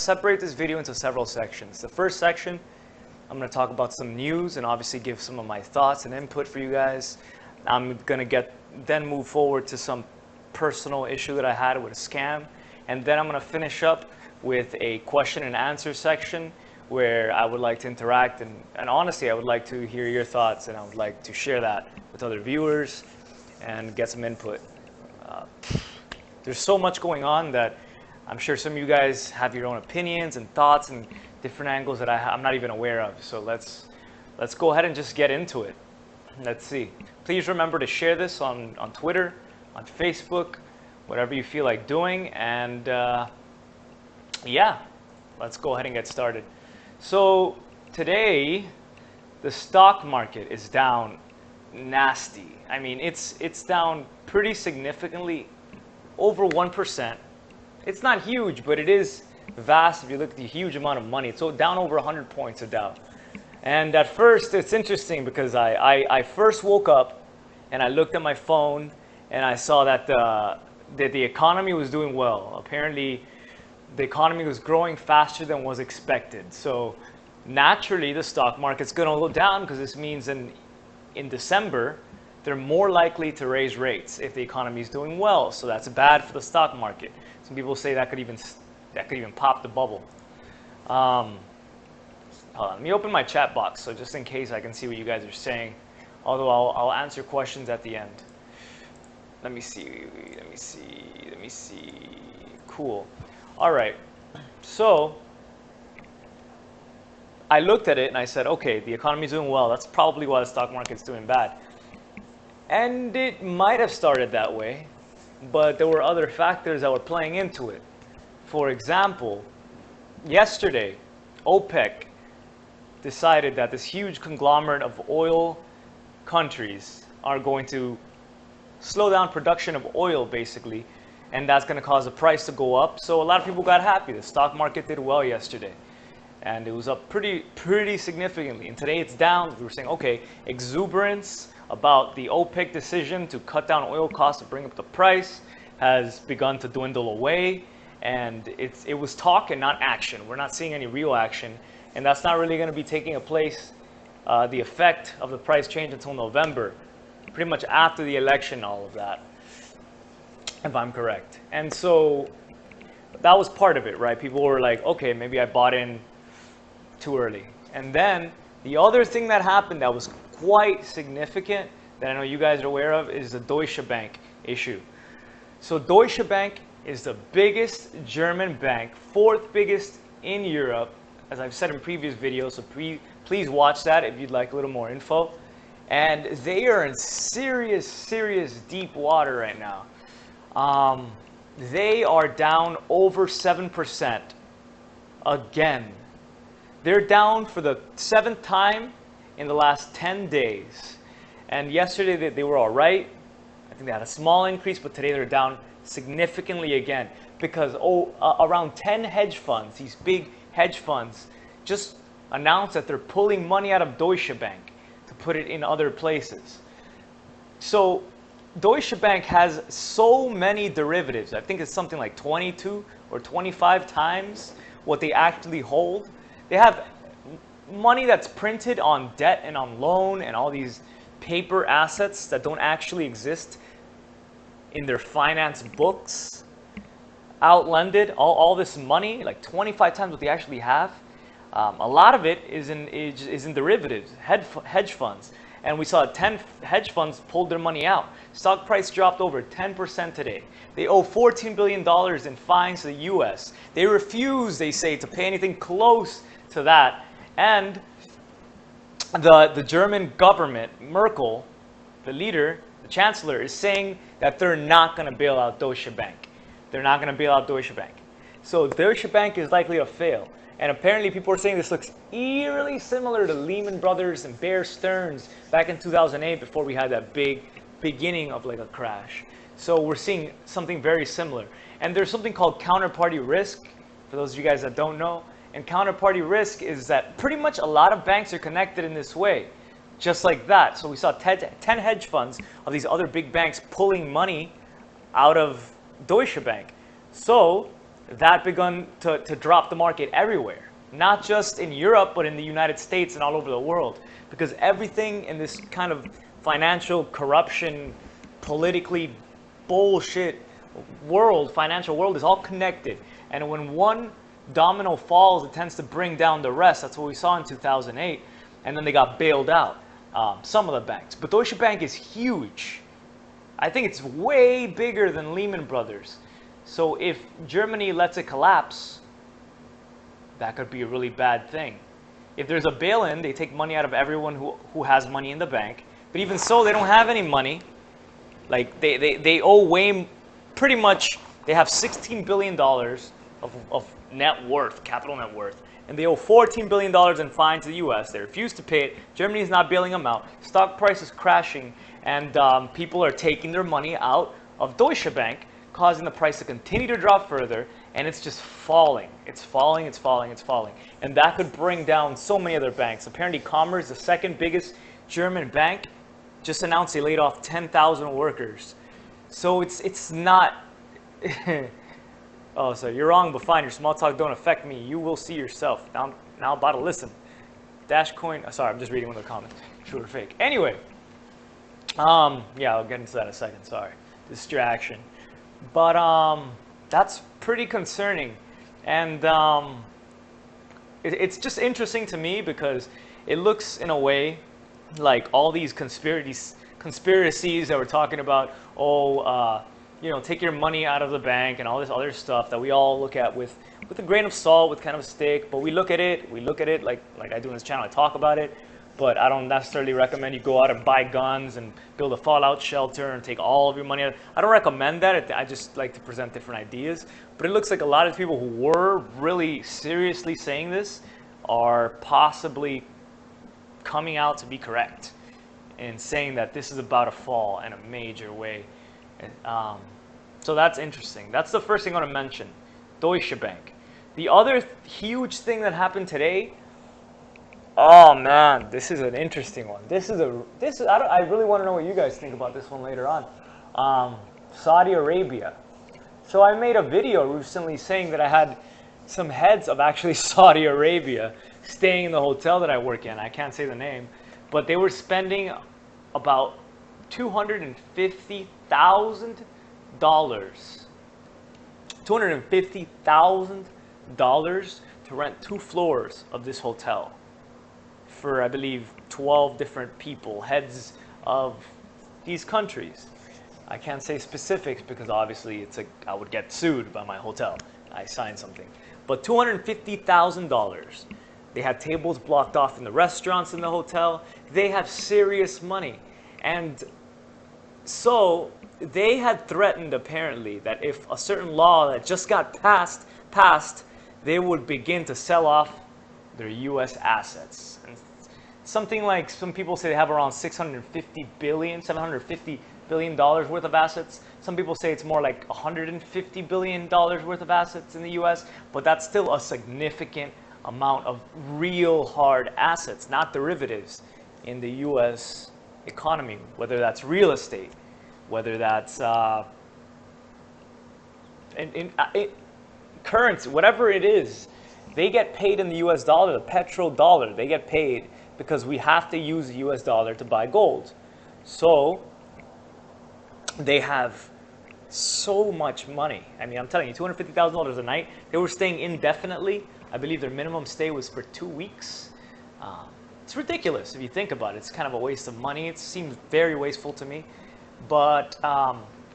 separate this video into several sections. The first section, I'm going to talk about some news and obviously give some of my thoughts and input for you guys. I'm going to then move forward to some personal issue that I had with a scam. And then I'm going to finish up with a question and answer section where I would like to interact. And honestly, I would like to hear your thoughts, and I would like to share that with other viewers and get some input. There's so much going on that I'm sure some of you guys have your own opinions and thoughts and different angles that I'm not even aware of. So let's go ahead and just get into it. Let's see. Please remember to share this on Twitter, on Facebook, whatever you feel like doing. And yeah, let's go ahead and get started. So today, the stock market is down nasty. I mean, it's down pretty significantly, over 1%. It's not huge, but it is vast if you look at the huge amount of money. It's down over 100 points a Dow. And at first, it's interesting because I first woke up and I looked at my phone and I saw that the economy was doing well. Apparently, the economy was growing faster than was expected. So naturally, the stock market's going to go down because this means in December, they're more likely to raise rates if the economy is doing well. So that's bad for the stock market. Some people say that could even pop the bubble. Hold on, let me open my chat box so just in case I can see what you guys are saying. Although I'll answer questions at the end. Let me see. Cool. All right. So I looked at it and I said, okay, the economy's doing well. That's probably why the stock market's doing bad. And it might have started that way, but there were other factors that were playing into it. For example, yesterday, OPEC decided that this huge conglomerate of oil countries are going to slow down production of oil, basically, and that's going to cause the price to go up. So a lot of people got happy. The stock market did well yesterday, and it was up pretty significantly. And today it's down. We were saying, okay, exuberance about the OPEC decision to cut down oil costs to bring up the price has begun to dwindle away, and it was talk and not action. We're not seeing any real action, and that's not really going to be taking place, the effect of the price change until November, pretty much after the election, all of that, if I'm correct. And so that was part of it, right? People were like, okay, maybe I bought in too early. And then the other thing that happened that was quite significant that I know you guys are aware of is the Deutsche Bank issue. So Deutsche Bank is the biggest German bank, fourth biggest in Europe, as I've said in previous videos, so please watch that if you'd like a little more info. And they are in serious deep water right now. They are down over 7% again. They're down for the 7th time in the last 10 days. And yesterday they were all right. I think they had a small increase, but today they're down significantly again because around 10 hedge funds, these big hedge funds, just announced that they're pulling money out of Deutsche Bank to put it in other places. So Deutsche Bank has so many derivatives. I think it's something like 22 or 25 times what they actually hold. They have money that's printed on debt and on loan and all these paper assets that don't actually exist in their finance books. Outlanded, all this money, like 25 times what they actually have. A lot of it is in derivatives, hedge funds. And we saw 10 hedge funds pulled their money out. Stock price dropped over 10% today. They owe $14 billion in fines to the US. They refuse, they say, to pay anything close to that. And the German government, Merkel, the leader, the chancellor, is saying that they're not going to bail out Deutsche Bank. They're not going to bail out Deutsche Bank. So Deutsche Bank is likely to fail. And apparently people are saying this looks eerily similar to Lehman Brothers and Bear Stearns back in 2008 before we had that big beginning of like a crash. So we're seeing something very similar. And there's something called counterparty risk, for those of you guys that don't know. And counterparty risk is that pretty much a lot of banks are connected in this way, just like that. So we saw 10 hedge funds of these other big banks pulling money out of Deutsche Bank. So that begun to drop the market everywhere. Not just in Europe, but in the United States and all over the world. Because everything in this kind of financial corruption, politically bullshit world, financial world, is all connected. And when one domino falls, it tends to bring down the rest. That's what we saw in 2008. And then they got bailed out, some of the banks. But Deutsche Bank is huge. I think it's way bigger than Lehman Brothers. So if Germany lets it collapse, that could be a really bad thing. If there's a bail-in, they take money out of everyone who has money in the bank. But even so, they don't have any money. Like, they owe way, pretty much, they have $16 billion of net worth, capital net worth. And they owe $14 billion in fines to the US. They refuse to pay it. Germany is not bailing them out. Stock price is crashing. And people are taking their money out of Deutsche Bank, causing the price to continue to drop further. And it's just falling. It's falling, it's falling, it's falling. And that could bring down so many other banks. Apparently, Commerz, the second biggest German bank, just announced they laid off 10,000 workers. So it's not... Oh, so you're wrong, but fine. Your small talk don't affect me. You will see yourself. Now about to listen. Dashcoin... sorry, I'm just reading one of the comments. True or fake. Anyway. Yeah, I'll get into that in a second. Sorry. Distraction. But that's pretty concerning. And it's just interesting to me because it looks in a way like all these conspiracies that we're talking about, take your money out of the bank and all this other stuff that we all look at with a grain of salt, with kind of a stick, but we look at it like I do in this channel, I talk about it, but I don't necessarily recommend you go out and buy guns and build a fallout shelter and take all of your money out. I don't recommend that. I just like to present different ideas. But it looks like a lot of people who were really seriously saying this are possibly coming out to be correct and saying that this is about to fall in a major way. So that's interesting. That's the first thing I want to mention, Deutsche Bank. The other huge thing that happened today, oh man, this is an interesting one. I really want to know what you guys think about this one later on. Saudi Arabia. So I made a video recently saying that I had some heads of actually Saudi Arabia staying in the hotel that I work in. I can't say the name, but they were spending about $250,000 to rent 2 floors of this hotel for, I believe, 12 different people, heads of these countries. I can't say specifics because obviously I would get sued by my hotel. I signed something. But $250,000. They had tables blocked off in the restaurants in the hotel. They have serious money. And so they had threatened, apparently, that if a certain law that just got passed, they would begin to sell off their U.S. assets. And something like, some people say they have around $750 billion worth of assets. Some people say it's more like $150 billion worth of assets in the U.S., but that's still a significant amount of real hard assets, not derivatives, in the U.S. economy, whether that's real estate, whether that's currency, whatever it is. They get paid in the U.S. dollar, the petrodollar. They get paid because we have to use the U.S. dollar to buy gold. So they have so much money. I mean, I'm telling you, $250,000 a night. They were staying indefinitely. I believe their minimum stay was for 2 weeks. It's ridiculous if you think about it. It's kind of a waste of money. It seems very wasteful to me. But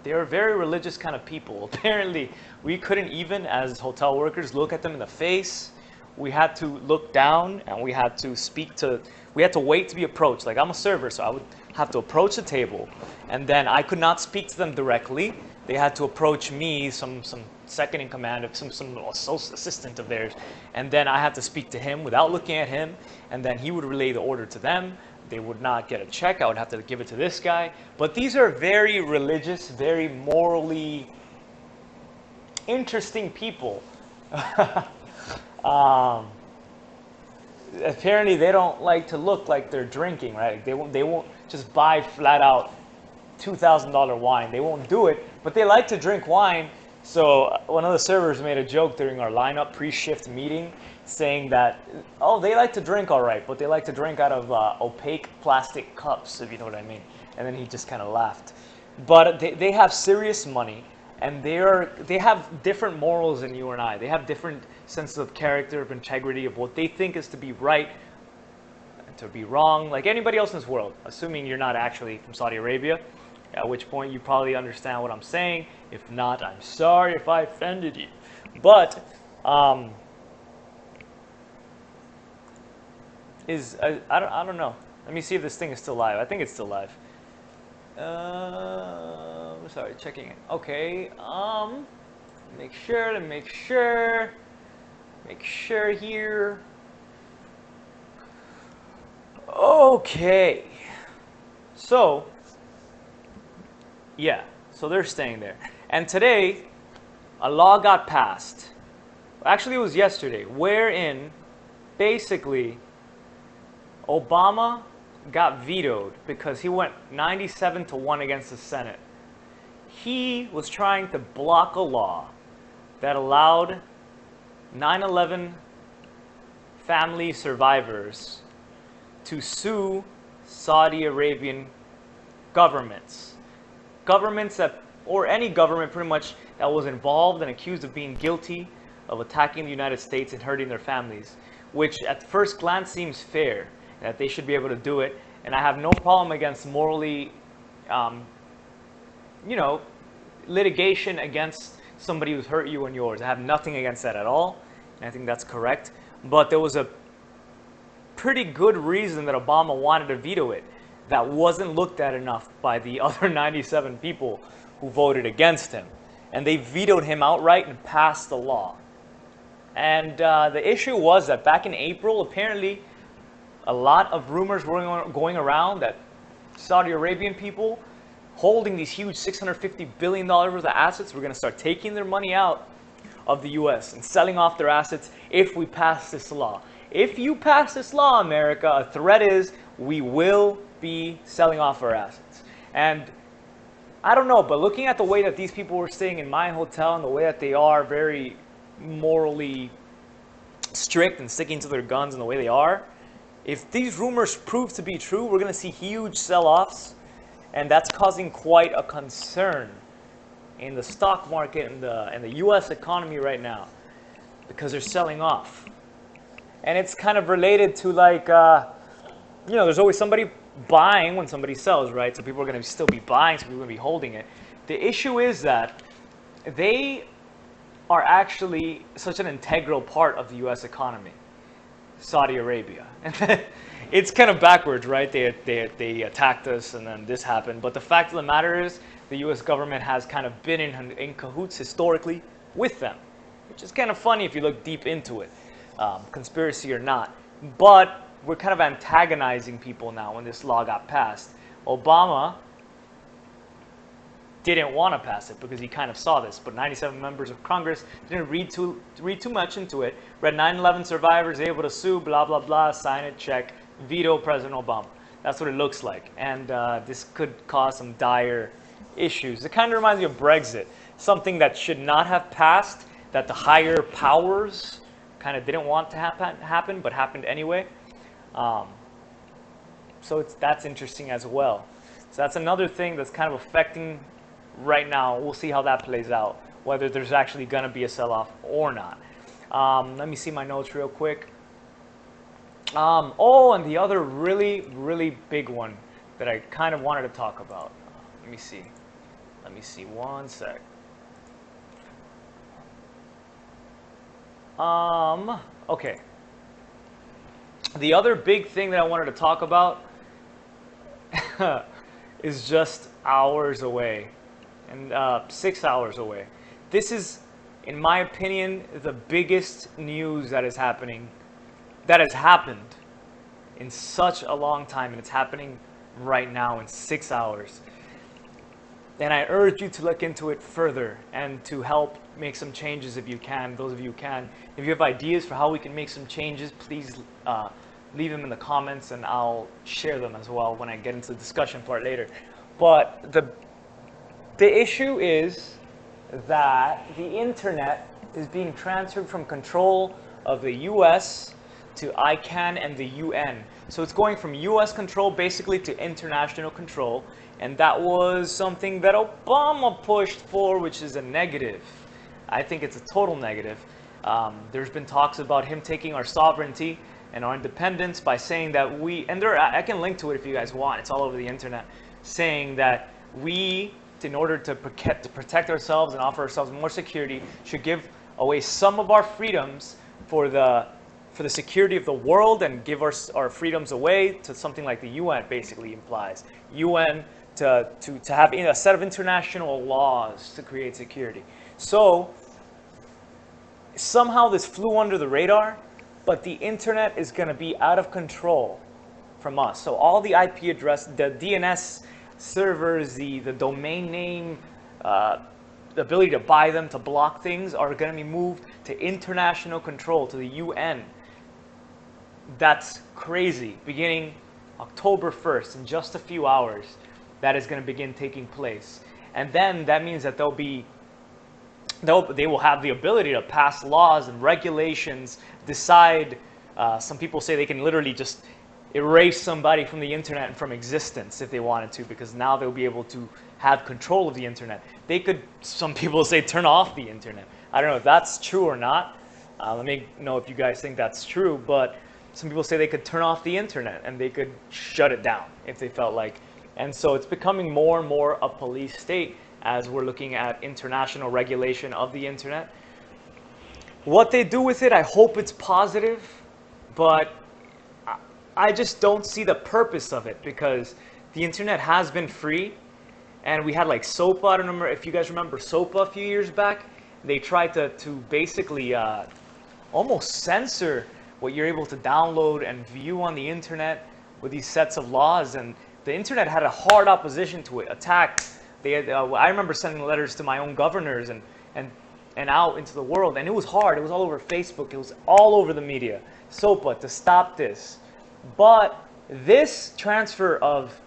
they're very religious kind of people. Apparently, we couldn't even, as hotel workers, look at them in the face. We had to look down and we had to we had to wait to be approached. Like, I'm a server, so I would have to approach the table. And then I could not speak to them directly. They had to approach me, some second in command, some assistant of theirs. And then I had to speak to him without looking at him. And then he would relay the order to them. They would not get a check. I would have to give it to this guy. But these are very religious, very morally interesting people. Apparently, they don't like to look like they're drinking, right? They won't just buy flat out $2,000 wine. They won't do it, but they like to drink wine So one of the servers made a joke during our lineup pre-shift meeting, saying that, oh, they like to drink all right, but they like to drink out of opaque plastic cups, if you know what I mean. And then he just kind of laughed. But they have serious money, and they have different morals than you and I. They have different senses of character, of integrity, of what they think is to be right and to be wrong, like anybody else in this world, assuming you're not actually from Saudi Arabia, at which point you probably understand what I'm saying. If not, I'm sorry if I offended you. But I don't know. Let me see if this thing is still live. I think it's still live. Sorry, checking it. Okay. Make sure here. Okay. So, yeah. So they're staying there. And today, a law got passed. Actually, it was yesterday, wherein basically Obama got vetoed because he went 97-1 against the Senate. He was trying to block a law that allowed 9/11 family survivors to sue Saudi Arabian governments that, or any government pretty much that was involved and accused of being guilty of attacking the United States and hurting their families, which at first glance seems fair, that they should be able to do it. And I have no problem against morally, litigation against somebody who's hurt you and yours. I have nothing against that at all, and I think that's correct. But there was a pretty good reason that Obama wanted to veto it that wasn't looked at enough by the other 97 people who voted against him. And they vetoed him outright and passed the law. And the issue was that back in April, apparently, a lot of rumors were going around that Saudi Arabian people holding these huge $650 billion worth of assets were going to start taking their money out of the U.S. and selling off their assets if we pass this law. If you pass this law, America, a threat is we will be selling off our assets. And I don't know, but looking at the way that these people were staying in my hotel and the way that they are very morally strict and sticking to their guns and the way they are, if these rumors prove to be true, we're going to see huge sell-offs, and that's causing quite a concern in the stock market and the U.S. economy right now because they're selling off. And it's kind of related to like, there's always somebody buying when somebody sells, right? So people are going to still be buying, so people are going to be holding it. The issue is that they are actually such an integral part of the U.S. economy. Saudi Arabia. It's kind of backwards, right? They attacked us and then this happened. But the fact of the matter is the U.S. government has kind of been in cahoots historically with them, which is kind of funny if you look deep into it, conspiracy or not. But we're kind of antagonizing people now when this law got passed. Obama didn't want to pass it because he kind of saw this, but 97 members of Congress didn't read too much into it. Read 9/11 survivors able to sue, blah, blah, blah, sign it, check, veto President Obama. That's what it looks like. And this could cause some dire issues. It kind of reminds me of Brexit, something that should not have passed, that the higher powers kind of didn't want to happen, but happened anyway. So that's interesting as well. So that's another thing that's kind of affecting right now. We'll see how that plays out, whether there's actually going to be a sell-off or not. Let me see my notes real quick. And the other really, really big one that I kind of wanted to talk about. Let me see. One sec. Okay. The other big thing that I wanted to talk about is just hours away, and 6 hours away. This is, in my opinion, the biggest news that has happened in such a long time, and it's happening right now in 6 hours. And I urge you to look into it further and to help make some changes if you can, those of you who can. If you have ideas for how we can make some changes, please leave them in the comments and I'll share them as well when I get into the discussion part later. But the issue is that the internet is being transferred from control of the US to ICANN and the UN. So it's going from US control basically to international control, and that was something that Obama pushed for, which is a negative. I think it's a total negative. There's been talks about him taking our sovereignty and our independence by saying that I can link to it if you guys want, it's all over the internet, saying that we, in order to protect ourselves and offer ourselves more security, should give away some of our freedoms for the security of the world and give our freedoms away to something like the UN basically implies. UN to have a set of international laws to create security. So somehow this flew under the radar, but the internet is going to be out of control from us. So all the IP address, the DNS servers, the domain name, the ability to buy them, to block things, are going to be moved to international control, to the UN. That's crazy. Beginning October 1st, in just a few hours, that is going to begin taking place. And then that means that they will have the ability to pass laws and regulations, decide, some people say they can literally just erase somebody from the internet and from existence if they wanted to, because now they'll be able to have control of the internet. They could, some people say, turn off the internet. I don't know if that's true or not. Let me know if you guys think that's true, but some people say they could turn off the internet and they could shut it down if they felt like. And so it's becoming more and more a police state as we're looking at international regulation of the internet. What they do with it, I hope it's positive, but I just don't see the purpose of it, because the internet has been free, and we had like SOPA. I don't remember if you guys remember SOPA a few years back. They tried to basically almost censor what you're able to download and view on the internet with these sets of laws, and the internet had a hard opposition to it, attacked. They had, I remember sending letters to my own governors and out into the world, and it was hard. It was all over Facebook. It was all over the media. SOPA to stop this. But this transfer of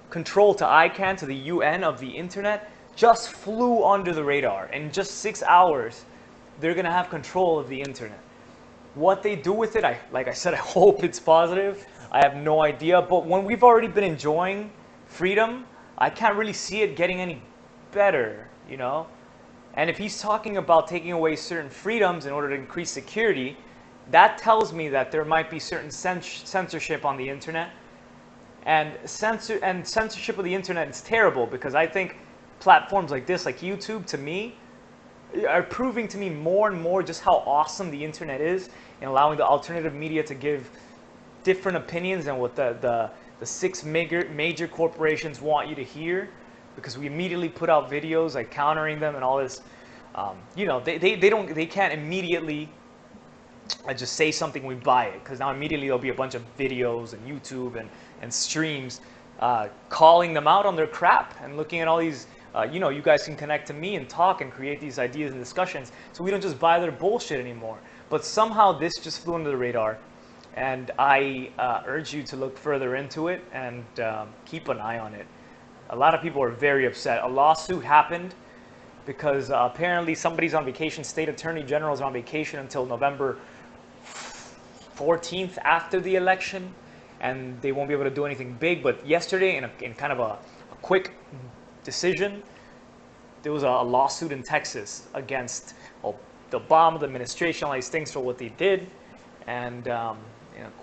control to ICANN, to the UN of the internet, just flew under the radar. In just 6 hours, they're going to have control of the internet. What they do with it, like I said, I hope it's positive. I have no idea. But when we've already been enjoying freedom, I can't really see it getting any better, you know? And if he's talking about taking away certain freedoms in order to increase security, that tells me that there might be certain censorship on the internet. And censorship of the internet is terrible, because I think platforms like this, like YouTube, to me, are proving to me more and more just how awesome the internet is in allowing the alternative media to give different opinions than what the six major corporations want you to hear, because we immediately put out videos like countering them and all this. You know, they can't immediately just say something, we buy it, because now immediately there'll be a bunch of videos and YouTube and streams calling them out on their crap and looking at all these. You know, you guys can connect to me and talk and create these ideas and discussions, so we don't just buy their bullshit anymore. But somehow this just flew under the radar, and I urge you to look further into it and keep an eye on it. A lot of people are very upset. A lawsuit happened because apparently somebody's on vacation. State Attorney General is on vacation until November 14th after the election, and they won't be able to do anything big. But yesterday, in kind of a quick decision, there was a lawsuit in Texas against the Obama, the administration, all these things for what they did, and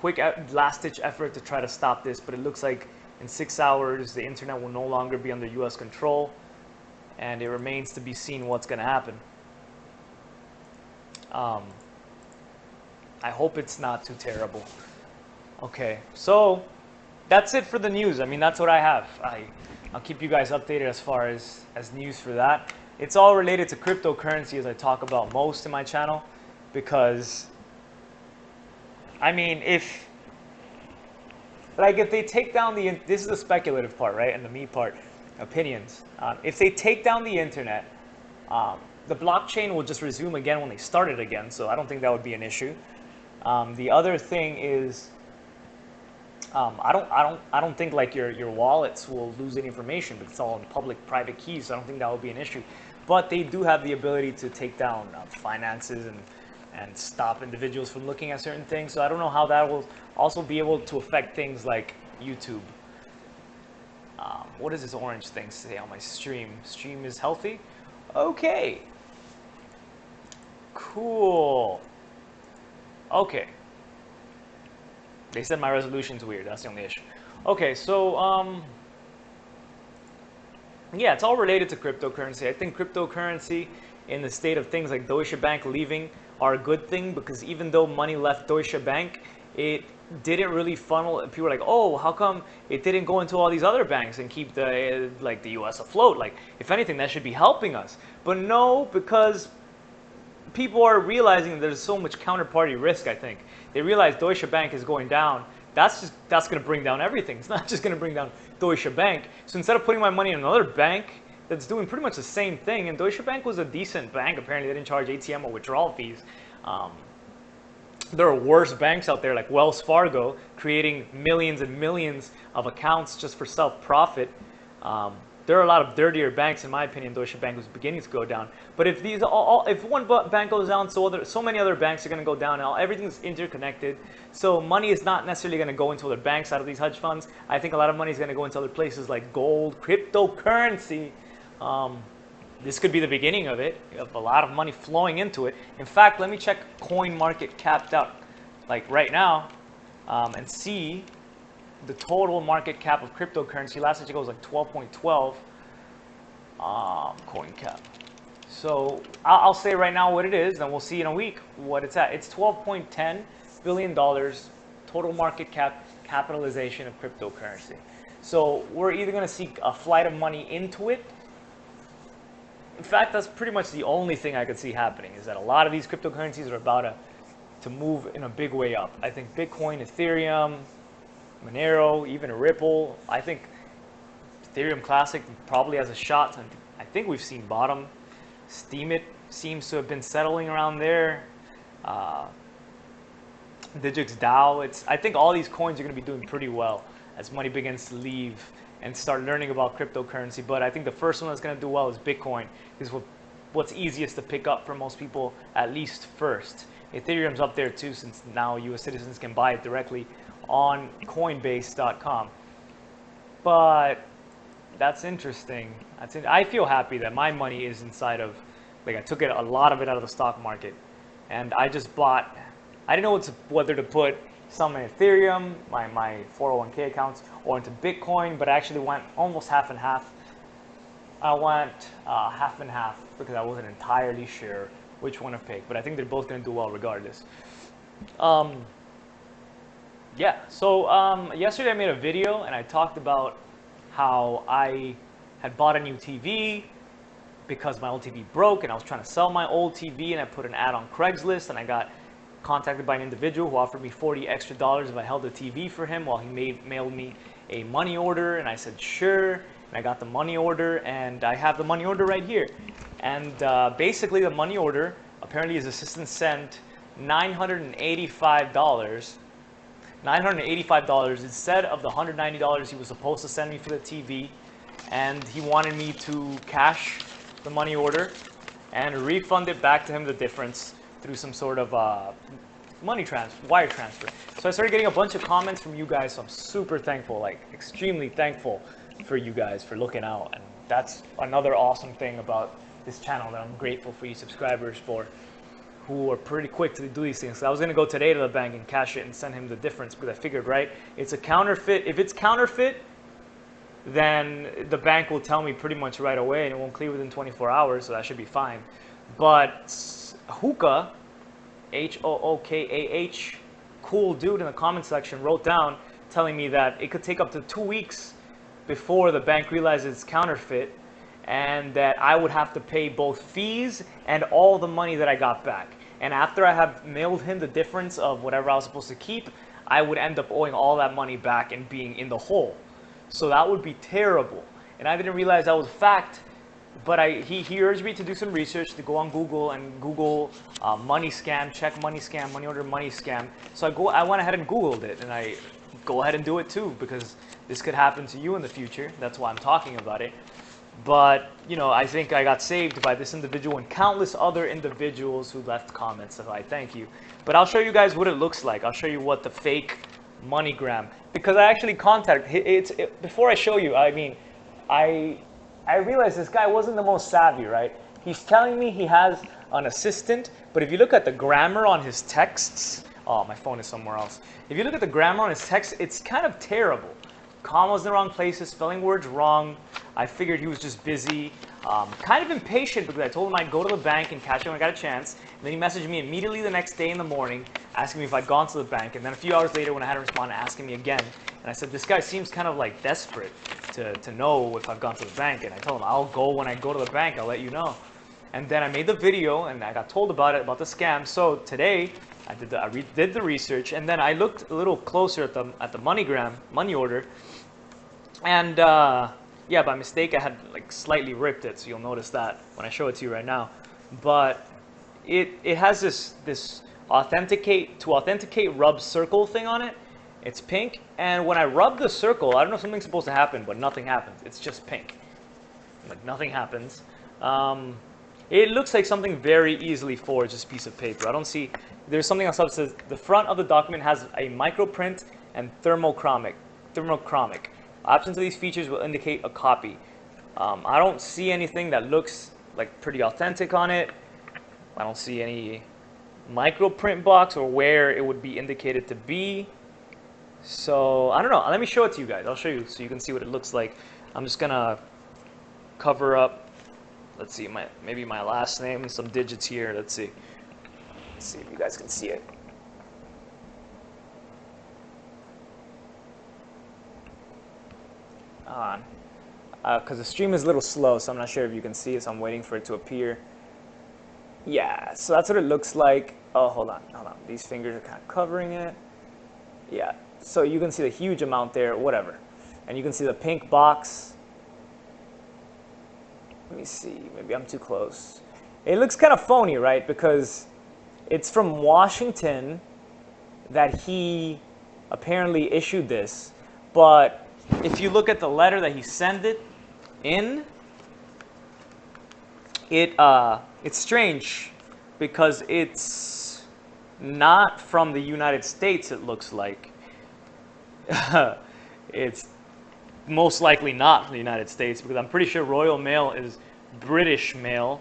quick last-ditch effort to try to stop this. But it looks like in 6 hours the internet will no longer be under U.S. control, and it remains to be seen what's going to happen. I hope it's not too terrible. Okay, so that's it for the news. I mean, that's what I have. I'll keep you guys updated as far as news for that. It's all related to cryptocurrency, as I talk about most in my channel, because, I mean, if they take down this is the speculative part, right, and the me part, opinions. If they take down the internet, the blockchain will just resume again when they start it again, so I don't think that would be an issue. The other thing is, I don't think like your wallets will lose any information, but it's all in public private keys, so I don't think that will be an issue. but they do have the ability to take down finances and stop individuals from looking at certain things. So I don't know how that will also be able to affect things like YouTube. What does this orange thing say on my stream? Stream is healthy? Okay. Cool. Okay. They said my resolution's weird. That's the only issue. Okay, so yeah, it's all related to cryptocurrency. I think cryptocurrency in the state of things like Deutsche Bank leaving are a good thing, because even though money left Deutsche Bank, it didn't really funnel. People were like, oh, how come it didn't go into all these other banks and keep the US afloat? Like, if anything, that should be helping us. But no, because people are realizing there's so much counterparty risk. I think they realize Deutsche Bank is going down. That's going to bring down everything. It's not just going to bring down Deutsche Bank. So instead of putting my money in another bank that's doing pretty much the same thing, and Deutsche Bank was a decent bank. Apparently, they didn't charge ATM or withdrawal fees. There are worse banks out there like Wells Fargo creating millions and millions of accounts just for self-profit. There are a lot of dirtier banks, in my opinion. Deutsche Bank was beginning to go down. But if if one bank goes down, so many other banks are going to go down. Now everything's interconnected. So money is not necessarily going to go into other banks out of these hedge funds. I think a lot of money is going to go into other places like gold, cryptocurrency. This could be the beginning of it, of a lot of money flowing into it. In fact, let me check coin market capped out, like right now, and see the total market cap of cryptocurrency. Last I checked, it was like 12.12 coin cap. So I'll say right now what it is, and we'll see in a week what it's at. It's $12.10 billion total market capitalization of cryptocurrency. So we're either going to see a flight of money into it. In fact, that's pretty much the only thing I could see happening, is that a lot of these cryptocurrencies are about to move in a big way up. I think Bitcoin, Ethereum, Monero, even Ripple. I think Ethereum Classic probably has a shot. I think we've seen bottom. Steemit seems to have been settling around there. Digix DAO. I think all these coins are going to be doing pretty well as money begins to leave and start learning about cryptocurrency. But I think the first one that's going to do well is Bitcoin, is what's easiest to pick up for most people, at least first. Ethereum's up there too, since now US citizens can buy it directly on Coinbase.com. But that's interesting. I feel happy that my money is inside of, like, I took a lot of it out of the stock market, and I just bought. I didn't know whether to put some in Ethereum, my 401k accounts, or into Bitcoin, but I actually went almost half and half. I went half and half because I wasn't entirely sure which one to pick, but I think they're both going to do well regardless. Yeah, so yesterday I made a video and I talked about how I had bought a new TV because my old TV broke, and I was trying to sell my old TV, and I put an ad on Craigslist, and I got contacted by an individual who offered me $40 extra if I held the TV for him while he mailed me a money order, and I said sure, and I got the money order, and I have the money order right here. And basically the money order, apparently his assistant sent $985 instead of the $190 he was supposed to send me for the TV, and he wanted me to cash the money order and refund it back to him, the difference, through some sort of wire transfer. So I started getting a bunch of comments from you guys, so I'm super thankful, like extremely thankful for you guys for looking out. And that's another awesome thing about this channel that I'm grateful for you subscribers for, who are pretty quick to do these things. So I was going to go today to the bank and cash it and send him the difference, because I figured, right, it's a counterfeit. If it's counterfeit, then the bank will tell me pretty much right away, and it won't clear within 24 hours, so that should be fine. But Hookah, H-O-O-K-A-H, cool dude in the comment section, wrote down telling me that it could take up to 2 weeks before the bank realizes it's counterfeit, and that I would have to pay both fees and all the money that I got back. And after I have mailed him the difference of whatever I was supposed to keep, I would end up owing all that money back and being in the hole. So that would be terrible. And I didn't realize that was a fact. But he urged me to do some research, to go on Google and Google money scam, check money scam, money order money scam. So I went ahead and Googled it, and I go ahead and do it too, because this could happen to you in the future. That's why I'm talking about it. But, you know, I think I got saved by this individual and countless other individuals who left comments, so I thank you. But I'll show you guys what it looks like. I'll show you what the fake MoneyGram, because I actually contacted, before I show you, I mean, I realized this guy wasn't the most savvy, right? He's telling me he has an assistant, but if you look at the grammar on his texts, oh, my phone is somewhere else. If you look at the grammar on his text, it's kind of terrible. Commas in the wrong places, spelling words wrong. I figured he was just busy, kind of impatient because I told him I'd go to the bank and cash it when I got a chance. And then he messaged me immediately the next day in the morning, asking me if I'd gone to the bank. And then a few hours later, when I had to respond, asking me again. And I said, this guy seems kind of like desperate to know if I've gone to the bank. And I told him, I'll go when I go to the bank. I'll let you know. And then I made the video, and I got told about it, about the scam. So today, I did the research, and then I looked a little closer at the MoneyGram money order, and yeah, by mistake I had like slightly ripped it, so you'll notice that when I show it to you right now. But it has this authenticate rub circle thing on it. It's pink, and when I rub the circle, I don't know if something's supposed to happen, but nothing happens. It's just pink, like nothing happens. It looks like something very easily forged, this piece of paper. I don't see, there's something on top that says the front of the document has a microprint and thermochromic. Absence of these features will indicate a copy. I don't see anything that looks like pretty authentic on it. I don't see any microprint box or where it would be indicated to be. So I don't know. Let me show it to you guys. I'll show you so you can see what it looks like. I'm just gonna cover up. Let's see, maybe my last name and some digits here. Let's see if you guys can see it. Because the stream is a little slow, so I'm not sure if you can see it, so I'm waiting for it to appear. Yeah, so that's what it looks like. Oh, hold on. These fingers are kind of covering it. Yeah, so you can see the huge amount there, whatever. And you can see the pink box. Let me see, maybe I'm too close. It looks kind of phony, right? Because it's from Washington that he apparently issued this. But if you look at the letter that he sent it in, it's strange because it's not from the United States, it looks like. It's most likely not from the United States because I'm pretty sure Royal Mail is British mail.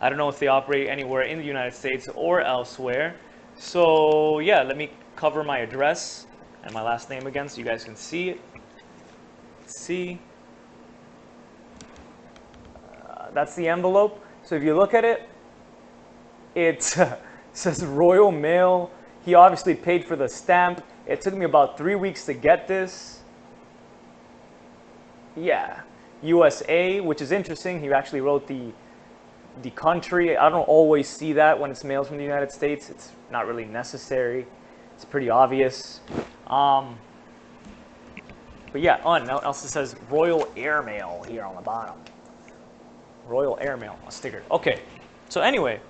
I don't know if they operate anywhere in the United States or elsewhere. So yeah, let me cover my address and my last name again so you guys can see it. See? That's the envelope. So if you look at it, it says Royal Mail. He obviously paid for the stamp. It took me about 3 weeks to get this. Yeah, USA, which is interesting. He actually wrote the country. I don't always see that when it's mailed from the United States. It's not really necessary. It's pretty obvious. But yeah, and also it says Royal Airmail here on the bottom. Royal Airmail, a sticker. Okay, so anyway,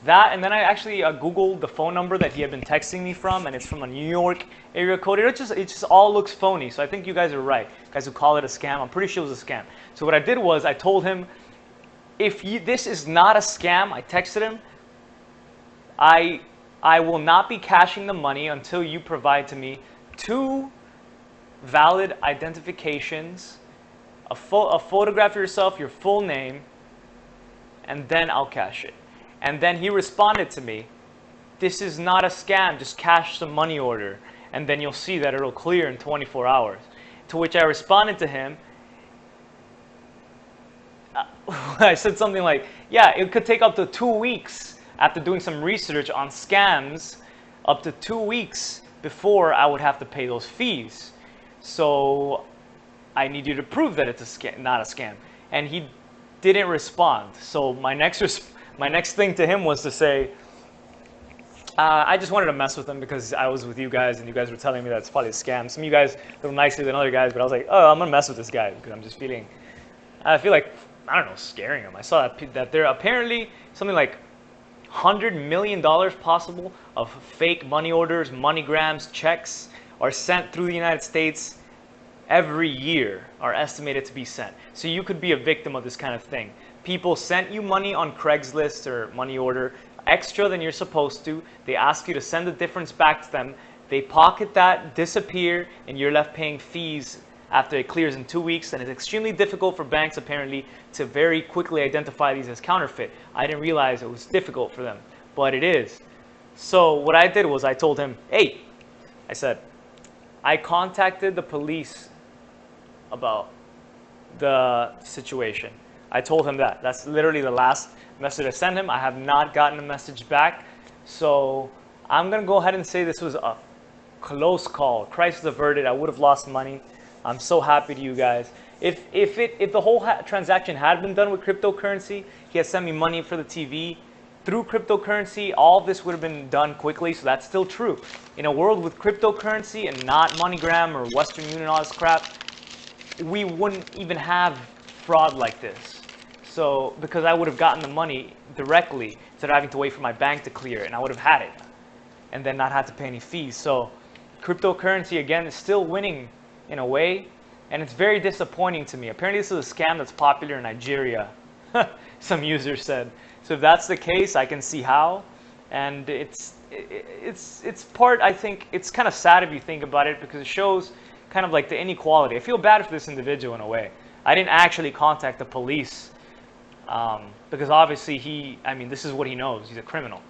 that, and then I actually Googled the phone number that he had been texting me from, and it's from a New York area code. It just all looks phony, so I think you guys are right. Guys who call it a scam, I'm pretty sure it was a scam. So what I did was I told him, if this is not a scam, I texted him, I will not be cashing the money until you provide to me 2 valid identifications, a photograph of yourself, your full name, and then I'll cash it. And then he responded to me, this is not a scam, just cash the money order, and then you'll see that it'll clear in 24 hours. To which I responded to him, I said something like, yeah, it could take up to 2 weeks after doing some research on scams, up to 2 weeks before I would have to pay those fees. So I need you to prove that it's a scam, not a scam. And he didn't respond. So my next thing to him was to say, I just wanted to mess with him because I was with you guys and you guys were telling me that it's probably a scam. Some of you guys were nicer than other guys, but I was like, oh, I'm gonna mess with this guy because I'm just I feel like, I don't know, scaring him. I saw that there apparently something like $100 million possible of fake money orders, MoneyGrams, checks are sent through the United States every year are estimated to be sent. So you could be a victim of this kind of thing. People sent you money on Craigslist or money order, extra than you're supposed to. They ask you to send the difference back to them. They pocket that, disappear, and you're left paying fees after it clears in 2 weeks. And it's extremely difficult for banks, apparently, to very quickly identify these as counterfeit. I didn't realize it was difficult for them, but it is. So what I did was I told him, hey, I said, I contacted the police about the situation. I told him that. That's literally the last message I sent him. I have not gotten a message back. So I'm going to go ahead and say this was a close call. Crisis averted. I would have lost money. I'm so happy to you guys. If the whole transaction had been done with cryptocurrency, he had sent me money for the TV, through cryptocurrency, all of this would have been done quickly, so that's still true. In a world with cryptocurrency and not MoneyGram or Western Union and all this crap, we wouldn't even have fraud like this. So, because I would have gotten the money directly instead of having to wait for my bank to clear it, and I would have had it, and then not had to pay any fees. So, cryptocurrency, again, is still winning in a way, and it's very disappointing to me. Apparently, this is a scam that's popular in Nigeria, some users said. So if that's the case, I can see how, and it's part, I think, it's kind of sad if you think about it, because it shows kind of like the inequality. I feel bad for this individual in a way. I didn't actually contact the police, because obviously this is what he knows. He's a criminal.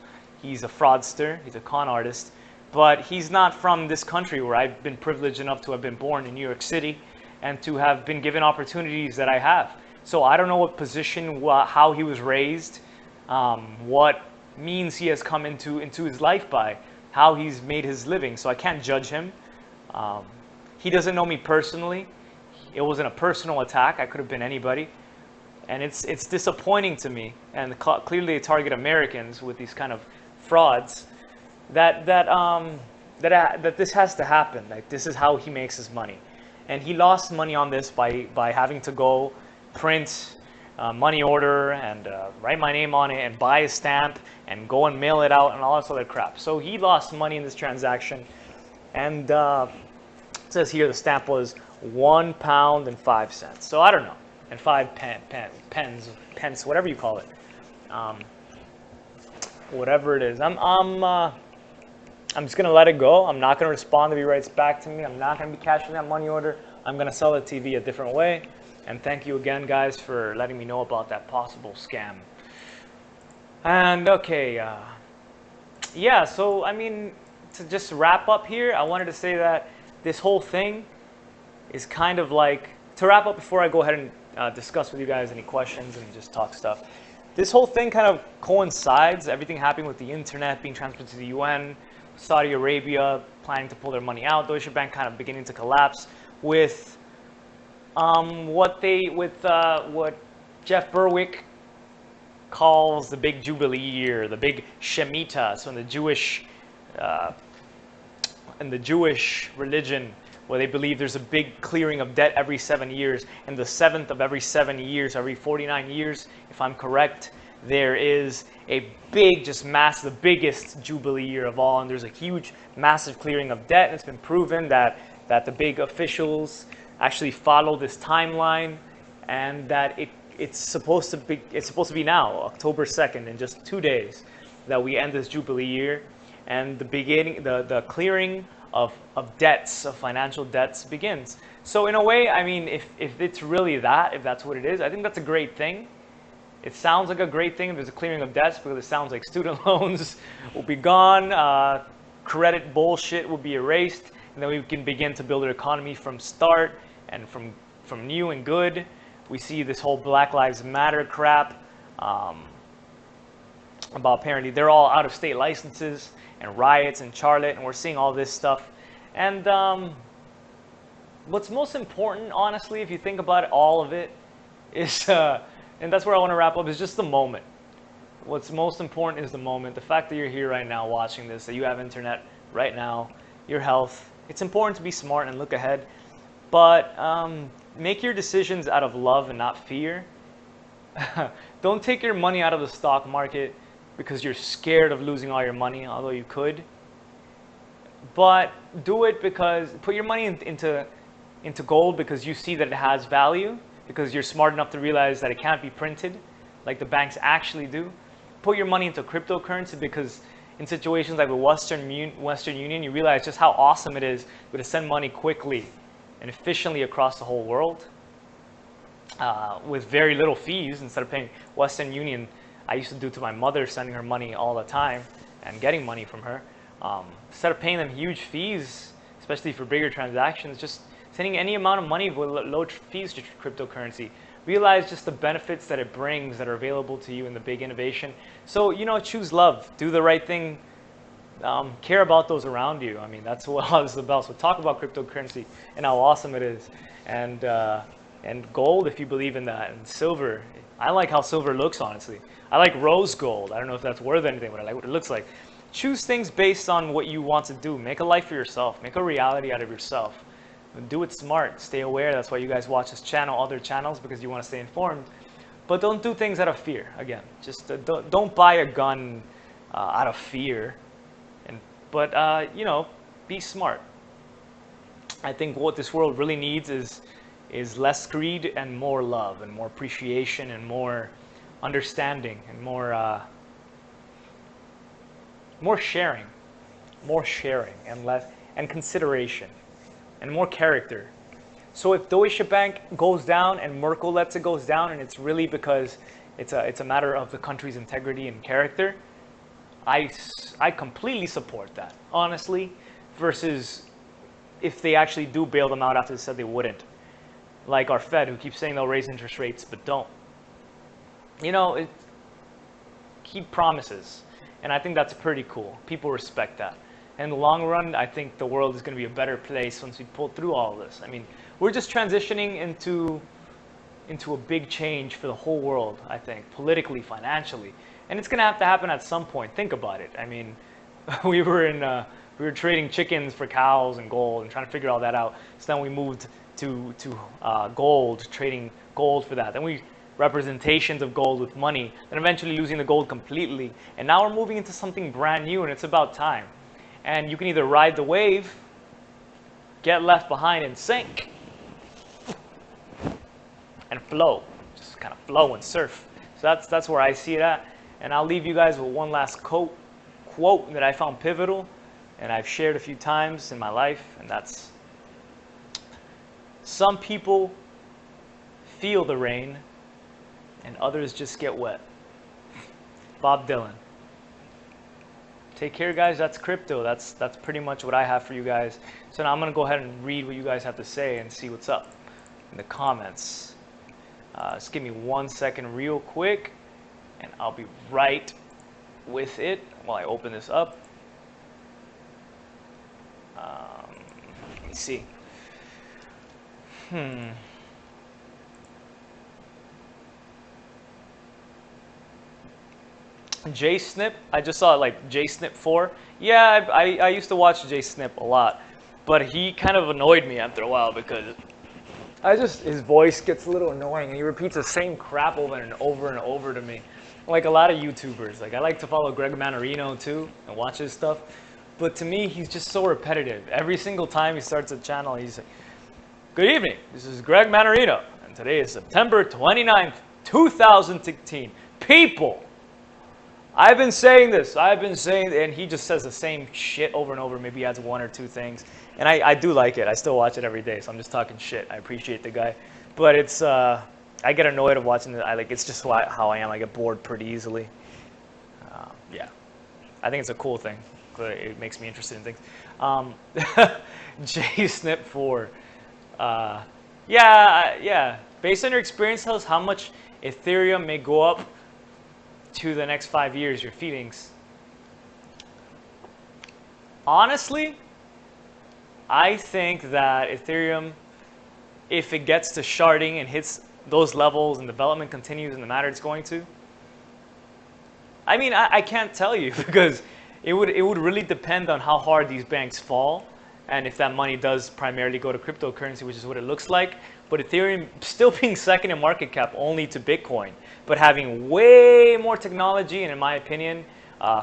He's a fraudster. He's a con artist. But he's not from this country where I've been privileged enough to have been born in New York City and to have been given opportunities that I have. So I don't know what position, how he was raised, what means he has come into his life by, how he's made his living. So I can't judge him. He doesn't know me personally. It wasn't a personal attack. I could have been anybody. And it's disappointing to me. And clearly they target Americans with these kind of frauds. That this has to happen. Like, this is how he makes his money. And he lost money on this by having to go print money order and write my name on it and buy a stamp and go and mail it out and all this other crap. So he lost money in this transaction. And it says here the stamp was £1.05. So I don't know. And 5 pence, whatever you call it. Whatever it is. I'm just going to let it go. I'm not going to respond if he writes back to me. I'm not going to be cashing that money order. I'm going to sell the TV a different way. And thank you again, guys, for letting me know about that possible scam. And, okay, yeah, so, to just wrap up here, I wanted to say that this whole thing is kind of like, to wrap up before I go ahead and discuss with you guys any questions and just talk stuff. This whole thing kind of coincides, everything happening with the internet being transferred to the UN, Saudi Arabia planning to pull their money out, Deutsche Bank kind of beginning to collapse, with what Jeff Berwick calls the big Jubilee year, the big Shemitah. So in the Jewish religion, where they believe there's a big clearing of debt every 7 years, and the 7th of every 7 years, every 49 years, if I'm correct, there is a big, just massive, the biggest Jubilee year of all, and there's a huge, massive clearing of debt, and it's been proven that the big officials actually follow this timeline, and that it's supposed to be now, October 2nd, in just 2 days, that we end this Jubilee year, and the clearing of debts, of financial debts begins. So in a way, if it's really that, if that's what it is, I think that's a great thing. It sounds like a great thing if there's a clearing of debts, because it sounds like student loans will be gone, credit bullshit will be erased, and then we can begin to build an economy from start and from new and good. We see this whole Black Lives Matter crap, about apparently they're all out-of-state licenses and riots in Charlotte, and we're seeing all this stuff. And what's most important, honestly, if you think about it, all of it, is, and that's where I want to wrap up, is just the moment. What's most important is the moment. The fact that you're here right now watching this, that you have internet right now, your health. It's important to be smart and look ahead, but make your decisions out of love and not fear. Don't take your money out of the stock market because you're scared of losing all your money, although you could. But do it because, put your money into into gold because you see that it has value, because you're smart enough to realize that it can't be printed like the banks actually do. Put your money into cryptocurrency because in situations like with Western Union, you realize just how awesome it is to send money quickly and efficiently across the whole world with very little fees. Instead of paying Western Union, I used to do to my mother, sending her money all the time and getting money from her. Instead of paying them huge fees, especially for bigger transactions, just sending any amount of money with low fees to cryptocurrency. Realize just the benefits that it brings that are available to you in the big innovation. So, choose love, do the right thing, care about those around you. I mean, that's what all this is about. So talk about cryptocurrency and how awesome it is. And gold, if you believe in that, and silver. I like how silver looks, honestly. I like rose gold. I don't know if that's worth anything, but I like what it looks like. Choose things based on what you want to do. Make a life for yourself. Make a reality out of yourself. Do it smart. Stay aware. That's why you guys watch this channel, other channels, because you want to stay informed. But don't do things out of fear. Again, just don't buy a gun out of fear. But be smart. I think what this world really needs is less greed and more love and more appreciation and more understanding and more sharing and consideration. And more character. So if Deutsche Bank goes down and Merkel lets it goes down, and it's really because it's a matter of the country's integrity and character, I completely support that, honestly, versus if they actually do bail them out after they said they wouldn't. Like our Fed, who keeps saying they'll raise interest rates but don't. Keep promises. And I think that's pretty cool. People respect that. In the long run, I think the world is going to be a better place once we pull through all of this. I mean, we're just transitioning into a big change for the whole world, I think, politically, financially. And it's going to have to happen at some point. Think about it. I mean, we were trading chickens for cows and gold and trying to figure all that out. So then we moved to gold, trading gold for that. Then we representations of gold with money, then eventually losing the gold completely. And now we're moving into something brand new, and it's about time. And you can either ride the wave, get left behind and sink, and flow. Just kind of flow and surf. So that's where I see it at. And I'll leave you guys with one last quote that I found pivotal and I've shared a few times in my life, and that's: some people feel the rain and others just get wet. Bob Dylan. Take care, guys. That's crypto. That's pretty much what I have for you guys. So now I'm going to go ahead and read what you guys have to say and see what's up in the comments. Just give me 1 second real quick, and I'll be right with it while I open this up. Let me see. JSnip, I just saw like JSnip 4. Yeah, I used to watch JSnip a lot, but he kind of annoyed me after a while because his voice gets a little annoying and he repeats the same crap over and over to me. Like a lot of YouTubers. Like I like to follow Greg Manarino too and watch his stuff, but to me he's just so repetitive. Every single time he starts a channel, he's like, "Good evening, this is Greg Manarino, and today is September 29th, 2016. People, I've been saying this, and he just says the same shit over and over. Maybe he adds one or two things. And I do like it. I still watch it every day, so I'm just talking shit. I appreciate the guy. But it's, I get annoyed of watching it. It's just how I am. I get bored pretty easily. Yeah. I think it's a cool thing. It makes me interested in things. JSnip 4. Yeah. Based on your experience, tell us how much Ethereum may go up to the next 5 years, your feelings. Honestly, I think that Ethereum, if it gets to sharding and hits those levels and development continues in the manner it's going to, I mean, I can't tell you because it would really depend on how hard these banks fall and if that money does primarily go to cryptocurrency, which is what it looks like. But Ethereum still being second in market cap only to Bitcoin, but having way more technology and, in my opinion,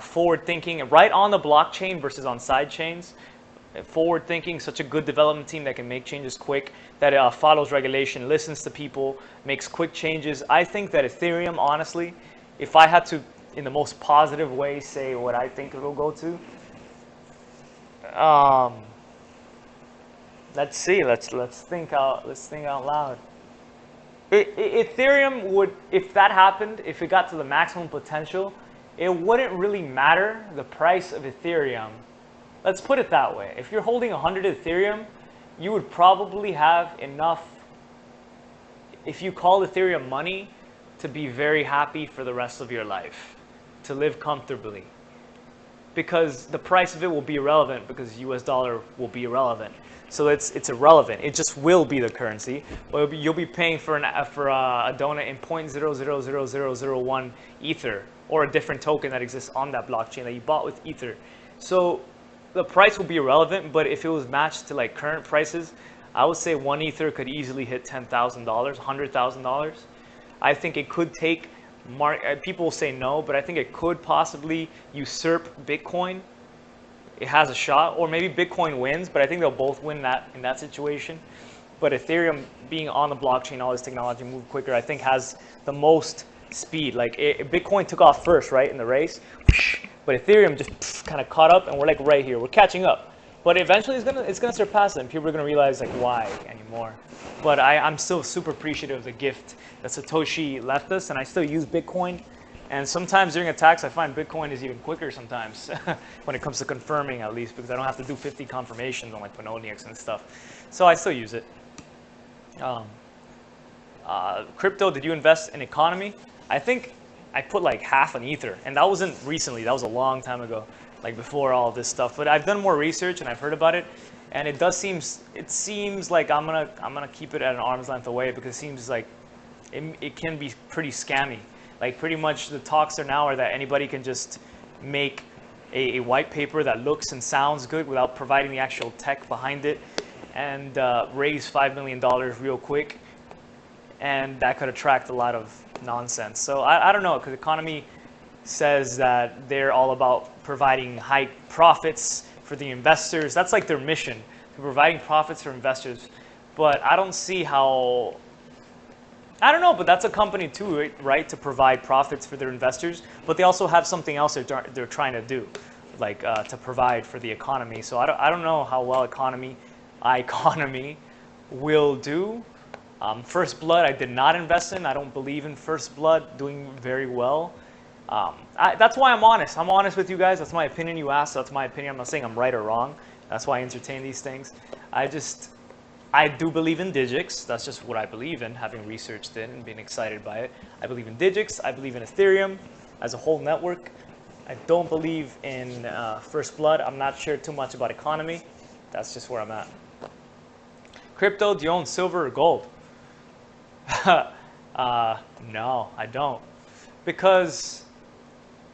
forward thinking and right on the blockchain versus on side chains, forward thinking, such a good development team that can make changes quick, that follows regulation, listens to people, makes quick changes. I think that Ethereum, honestly, if I had to, in the most positive way, say what I think it'll go to, let's see, let's think out loud. Ethereum would, if that happened, if it got to the maximum potential, it wouldn't really matter the price of Ethereum. Let's put it that way. If you're holding 100 Ethereum, you would probably have enough, if you call Ethereum money, to be very happy for the rest of your life, to live comfortably. Because the price of it will be irrelevant, because US dollar will be irrelevant. So it's irrelevant. It just will be the currency. But you'll be paying for a donut in 0.000001 Ether, or a different token that exists on that blockchain that you bought with Ether. So the price will be irrelevant, but if it was matched to like current prices, I would say 1 Ether could easily hit $10,000, $100,000. I think it could take, people will say no, but I think it could possibly usurp Bitcoin. It has a shot, or maybe Bitcoin wins, but I think they'll both win in that situation. But Ethereum, being on the blockchain, all this technology move quicker, I think has the most speed. Like Bitcoin took off first, right, in the race, but Ethereum just kind of caught up, and we're like right here, we're catching up. But eventually it's gonna surpass them. People are gonna realize like why anymore. But I'm still super appreciative of the gift that Satoshi left us, and I still use Bitcoin. And sometimes during attacks, I find Bitcoin is even quicker sometimes when it comes to confirming, at least, because I don't have to do 50 confirmations on like Panoniex and stuff. So I still use it. Crypto, did you invest in economy? I think I put like half on Ether, and that wasn't recently. That was a long time ago, like before all this stuff. But I've done more research and I've heard about it, and it seems like I'm gonna keep it at an arm's length away, because it seems like it can be pretty scammy. Like pretty much the talks are that anybody can just make a white paper that looks and sounds good without providing the actual tech behind it, and raise $5 million real quick, and that could attract a lot of nonsense. So I don't know, because economy says that they're all about providing high profits for the investors. That's like their mission, providing profits for investors. But I don't see how. I don't know, but that's a company too, right? To provide profits for their investors, but they also have something else they're trying to do, like to provide for the economy. So I don't know how well economy will do. First Blood, I did not invest in. I don't believe in First Blood doing very well. That's why I'm honest. I'm honest with you guys. That's my opinion. You asked, so that's my opinion. I'm not saying I'm right or wrong. That's why I entertain these things. I do believe in Digix. That's just what I believe in, having researched it and being excited by it. I believe in Digix. I believe in Ethereum as a whole network. I don't believe in First Blood. I'm not sure too much about economy. That's just where I'm at. Crypto, do you own silver or gold? No, I don't. Because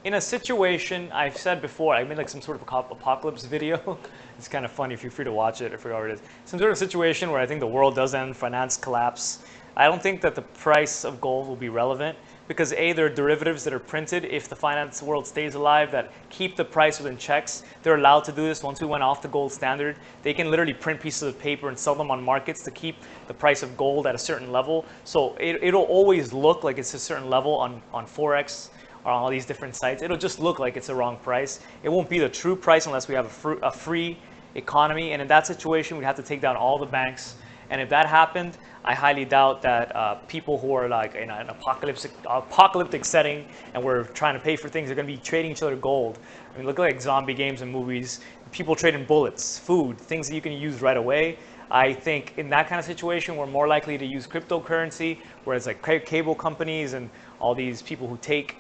in a situation, I've said before, I made like some sort of apocalypse video. It's kind of funny if you're free to watch it, I forgot what it is. Some sort of situation where I think the world does end, finance collapse. I don't think that the price of gold will be relevant, because A, there are derivatives that are printed if the finance world stays alive that keep the price within checks. They're allowed to do this once we went off the gold standard. They can literally print pieces of paper and sell them on markets to keep the price of gold at a certain level. So it'll always look like it's a certain level on Forex or on all these different sites. It'll just look like it's the wrong price. It won't be the true price unless we have a free economy. And in that situation, we'd have to take down all the banks. And if that happened, I highly doubt that people who are like in an apocalyptic setting and we're trying to pay for things are going to be trading each other gold. I mean, look at like zombie games and movies. People trading bullets, food, things that you can use right away. I think in that kind of situation, we're more likely to use cryptocurrency, whereas like cable companies and all these people who take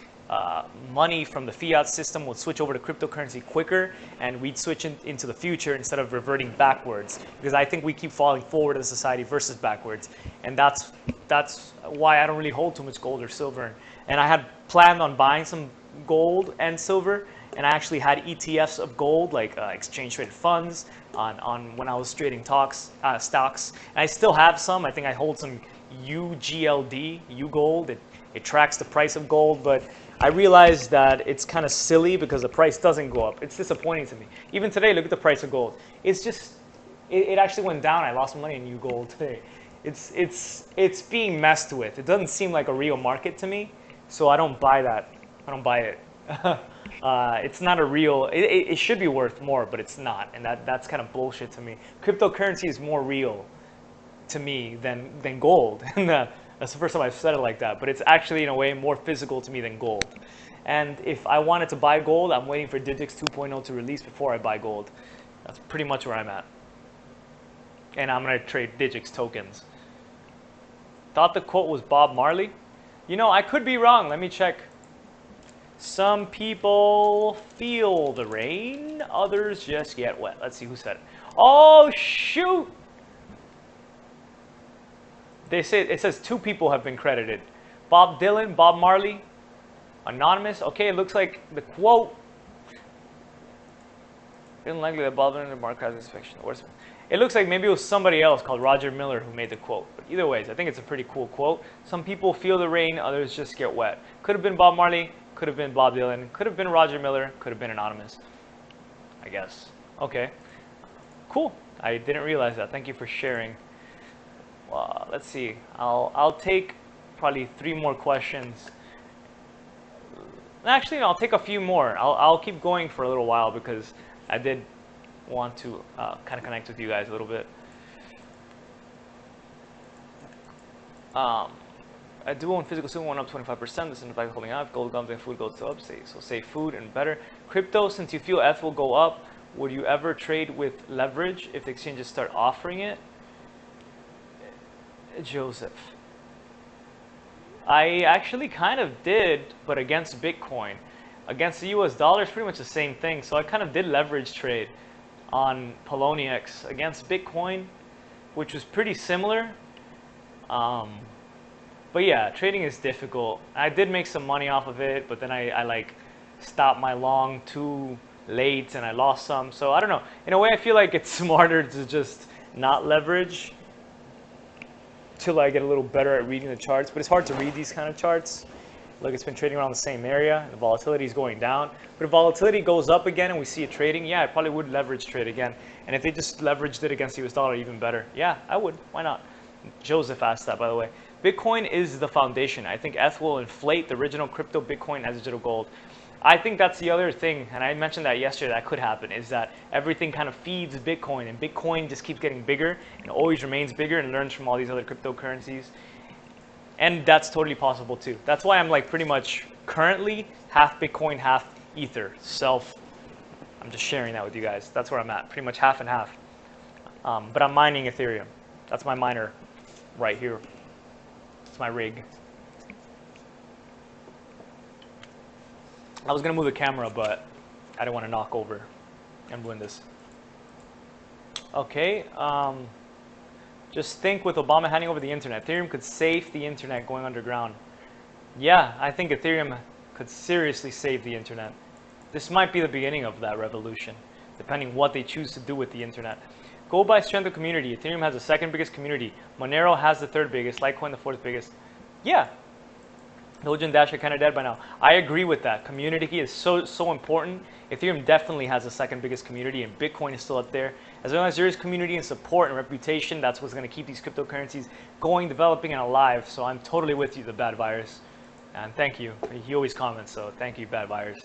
money from the fiat system would switch over to cryptocurrency quicker, and we'd switch into the future instead of reverting backwards, because I think we keep falling forward as a society versus backwards, and that's why I don't really hold too much gold or silver. And I had planned on buying some gold and silver, and I actually had ETFs of gold, like exchange traded funds, on when I was trading stocks. And I still have some. I think I hold some UGLD, U gold. It tracks the price of gold, but I realize that it's kind of silly because the price doesn't go up. It's disappointing to me. Even today, look at the price of gold. It's just, it actually went down. I lost money in new gold today. It's being messed with. It doesn't seem like a real market to me, so I don't buy that. I don't buy it. It's not a real, it should be worth more, but it's not, and that's kind of bullshit to me. Cryptocurrency is more real to me than gold, and that's the first time I've said it like that, but it's actually in a way more physical to me than gold. And if I wanted to buy gold, I'm waiting for Digix 2.0 to release before I buy gold. That's pretty much where I'm at. And I'm going to trade Digix tokens. Thought the quote was Bob Marley. You know, I could be wrong. Let me check. Some people feel the rain, others just get wet. Let's see who said it. Oh, shoot! They say, it says 2 people have been credited. Bob Dylan, Bob Marley, anonymous. Okay, it looks like the quote. Unlikely that Bob Dylan and Mark has this fiction. It looks like maybe it was somebody else called Roger Miller who made the quote. But either ways, I think it's a pretty cool quote. Some people feel the rain, others just get wet. Could have been Bob Marley, could have been Bob Dylan, could have been Roger Miller, could have been anonymous, I guess. Okay, cool. I didn't realize that. Thank you for sharing. Let's see. I'll take probably 3 more questions. Actually, no, I'll take a few more. I'll keep going for a little while because I did want to kind of connect with you guys a little bit. I do own physical silver, went up 25%. This is in fact holding up. Gold, gums, and food goes up. So say food and better. Crypto, since you feel F will go up, would you ever trade with leverage if the exchanges start offering it? Joseph. I actually kind of did, but against Bitcoin. Against the US dollar, it's pretty much the same thing. So I kind of did leverage trade on Poloniex against Bitcoin, which was pretty similar. But yeah, trading is difficult. I did make some money off of it, but then I like stopped my long too late and I lost some. So I don't know. In a way, I feel like it's smarter to just not leverage till I get a little better at reading the charts. But it's hard to read these kind of charts. Look, it's been trading around the same area. And the volatility is going down. But if volatility goes up again and we see it trading, yeah, I probably would leverage trade again. And if they just leveraged it against the US dollar, even better. Yeah, I would. Why not? Joseph asked that, by the way. Bitcoin is the foundation. I think ETH will inflate the original crypto Bitcoin as digital gold. I think that's the other thing, and I mentioned that yesterday, that could happen, is that everything kind of feeds Bitcoin, and Bitcoin just keeps getting bigger and always remains bigger and learns from all these other cryptocurrencies. And that's totally possible too. That's why I'm like pretty much currently half Bitcoin, half Ether. I'm just sharing that with you guys. That's where I'm at, pretty much half and half. But I'm mining Ethereum. That's my miner right here. It's my rig. I was going to move the camera, but I didn't want to knock over and ruin this. Okay. Just think with Obama handing over the internet. Ethereum could save the internet going underground. Yeah, I think Ethereum could seriously save the internet. This might be the beginning of that revolution, depending what they choose to do with the internet. Go by strength of community. Ethereum has the 2nd biggest community. Monero has the 3rd biggest. Litecoin the 4th biggest. Yeah. Doge and Dash are kind of dead by now. I agree with that. Community is so important. Ethereum definitely has the 2nd biggest community, and Bitcoin is still up there. As long as there is community and support and reputation, that's what's going to keep these cryptocurrencies going, developing, and alive. So I'm totally with you, the Bad Virus. And thank you. He always comments, so thank you, Bad Virus.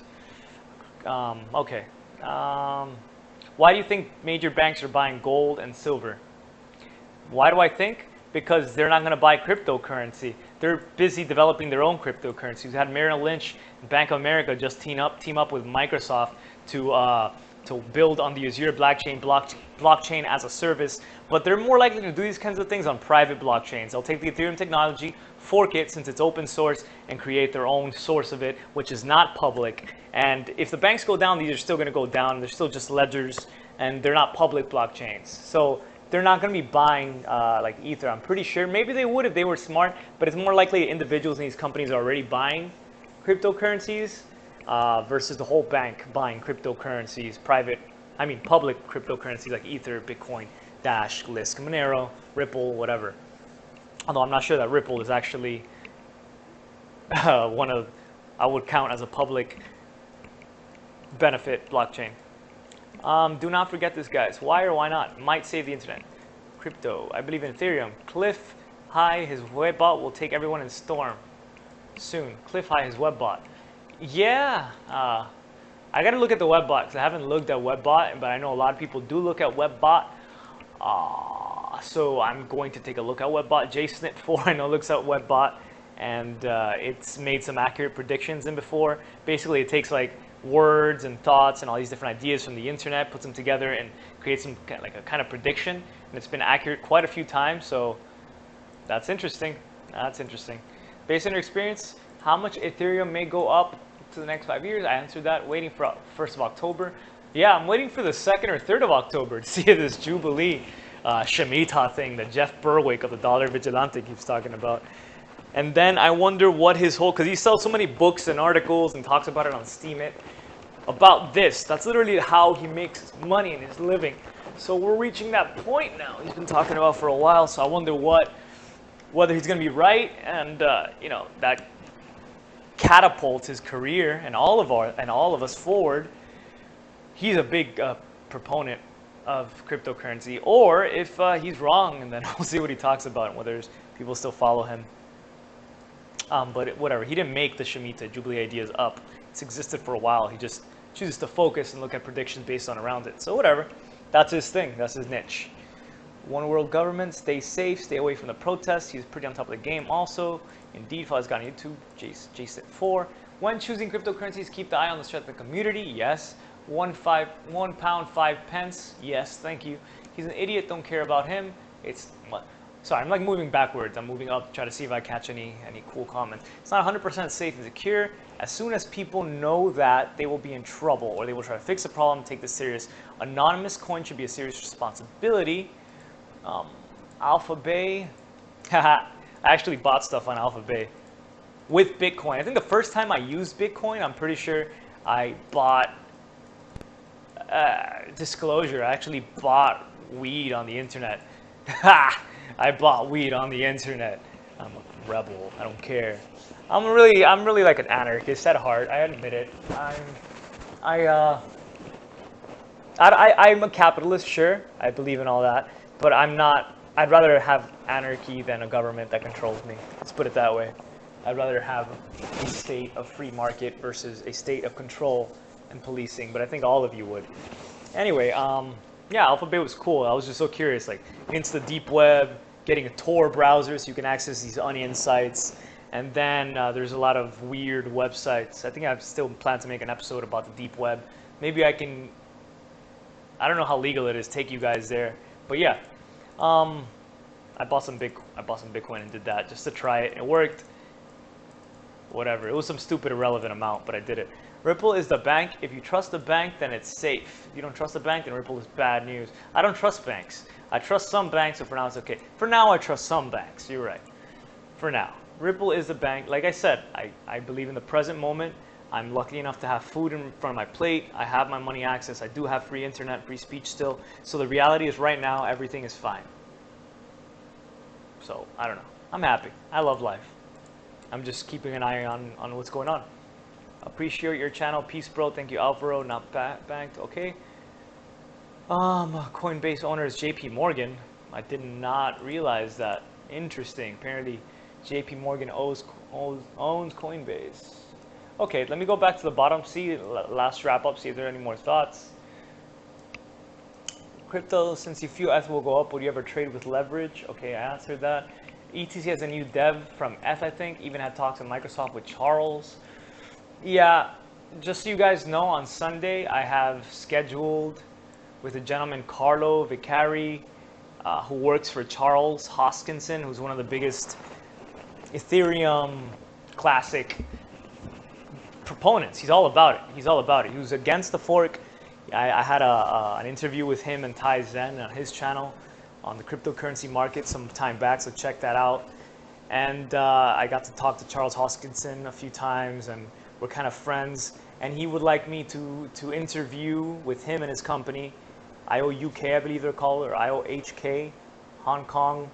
Okay. Why do you think major banks are buying gold and silver? Why do I think? Because they're not going to buy cryptocurrency. They're busy developing their own cryptocurrencies. We had Merrill Lynch and Bank of America just team up with Microsoft to build on the Azure blockchain as a service. But they're more likely to do these kinds of things on private blockchains. They'll take the Ethereum technology, fork it since it's open source, and create their own source of it, which is not public. And if the banks go down, these are still going to go down. They're still just ledgers, and they're not public blockchains. So they're not going to be buying like Ether, I'm pretty sure. Maybe they would if they were smart, but it's more likely individuals in these companies are already buying cryptocurrencies versus the whole bank buying cryptocurrencies, public cryptocurrencies like Ether, Bitcoin, Dash, Lisk, Monero, Ripple, whatever. Although I'm not sure that Ripple is actually one of I would count as a public benefit blockchain. Do not forget this, guys. Why or why not? Might save the internet. Crypto. I believe in Ethereum. Cliff High, his web bot will take everyone in storm soon. Cliff High, his web bot. Yeah. I got to look at the WebBot because I haven't looked at WebBot, but I know a lot of people do look at WebBot. So I'm going to take a look at WebBot. JSNit4 I know looks at WebBot, and it's made some accurate predictions in before. Basically, it takes like words and thoughts and all these different ideas from the internet, puts them together, and creates some like a kind of prediction. And it's been accurate quite a few times, so that's interesting. That's interesting. Based on your experience, how much Ethereum may go up to the next 5 years? I answered that, waiting for 1st of October. Yeah, I'm waiting for the 2nd or 3rd of October to see if this Jubilee Shemitah thing that Jeff Berwick of the Dollar Vigilante keeps talking about. And then I wonder what his whole, because he sells so many books and articles and talks about it on Steemit, about this. That's literally how he makes his money and his living. So we're reaching that point now he's been talking about for a while, so I wonder whether he's going to be right, and you know, that catapults his career and all of us forward. He's a big proponent of cryptocurrency, or if he's wrong, and then we'll see what he talks about and whether people still follow him. But whatever, he didn't make the Shemitah Jubilee ideas up. It's existed for a while. He just chooses to focus and look at predictions based on around it. So whatever, that's his thing. That's his niche. One world government, stay safe, stay away from the protests. He's pretty on top of the game also. Indeed, follow his guy on YouTube, JSNit4. When choosing cryptocurrencies, keep the eye on the strength of the community. Yes. £1, 5 pence. Yes, thank you. He's an idiot, don't care about him. It's, sorry, I'm like moving backwards. I'm moving up to try to see if I catch any cool comments. It's not 100% safe and secure. As soon as people know that, they will be in trouble, or they will try to fix the problem, take this serious. Anonymous coin should be a serious responsibility. Alphabay, haha, I actually bought stuff on Alphabay with Bitcoin. I think the first time I used Bitcoin, I'm pretty sure I bought, disclosure, I actually bought weed on the internet. Ha! I bought weed on the internet. I'm a rebel, I don't care. I'm really like an anarchist at heart, I admit it. I'm a capitalist, sure, I believe in all that. But I'm not, I'd rather have anarchy than a government that controls me. Let's put it that way. I'd rather have a state of free market versus a state of control and policing, but I think all of you would. Anyway, yeah, Alphabet was cool. I was just so curious, like into the deep web, getting a Tor browser so you can access these onion sites. And then there's a lot of weird websites. I think I still plan to make an episode about the deep web. Maybe I can, I don't know how legal it is, take you guys there. But yeah, I bought some Bitcoin and did that just to try it. It worked. Whatever. It was some stupid irrelevant amount, but I did it. Ripple is the bank. If you trust the bank, then it's safe. If you don't trust the bank, then Ripple is bad news. I don't trust banks. I trust some banks, so for now it's okay. For now, I trust some banks. You're right. For now. Ripple is the bank. Like I said, I believe in the present moment. I'm lucky enough to have food in front of my plate. I have my money access. I do have free internet, free speech still. So the reality is right now, everything is fine. So, I don't know. I'm happy. I love life. I'm just keeping an eye on what's going on. Appreciate your channel. Peace, bro. Thank you, Alvaro. Not banked. Okay. Coinbase owner is JP Morgan. I did not realize that. Interesting. Apparently, JP Morgan owns Coinbase. Okay, let me go back to the bottom, see, last wrap up, see if there are any more thoughts. Crypto, since you feel ETH will go up, would you ever trade with leverage? Okay, I answered that. ETC has a new dev from ETH, I think, even had talks with Microsoft with Charles. Yeah, just so you guys know, on Sunday, I have scheduled with a gentleman, Carlo Vicari, who works for Charles Hoskinson, who's one of the biggest Ethereum classic proponents. He's all about it. He's all about it. He was against the fork. I had an interview with him and Tai Zen on his channel on the cryptocurrency market some time back, so check that out. And I got to talk to Charles Hoskinson a few times, and we're kind of friends. And he would like me to interview with him and his company, IOUK, I believe they're called, or IOHK, Hong Kong,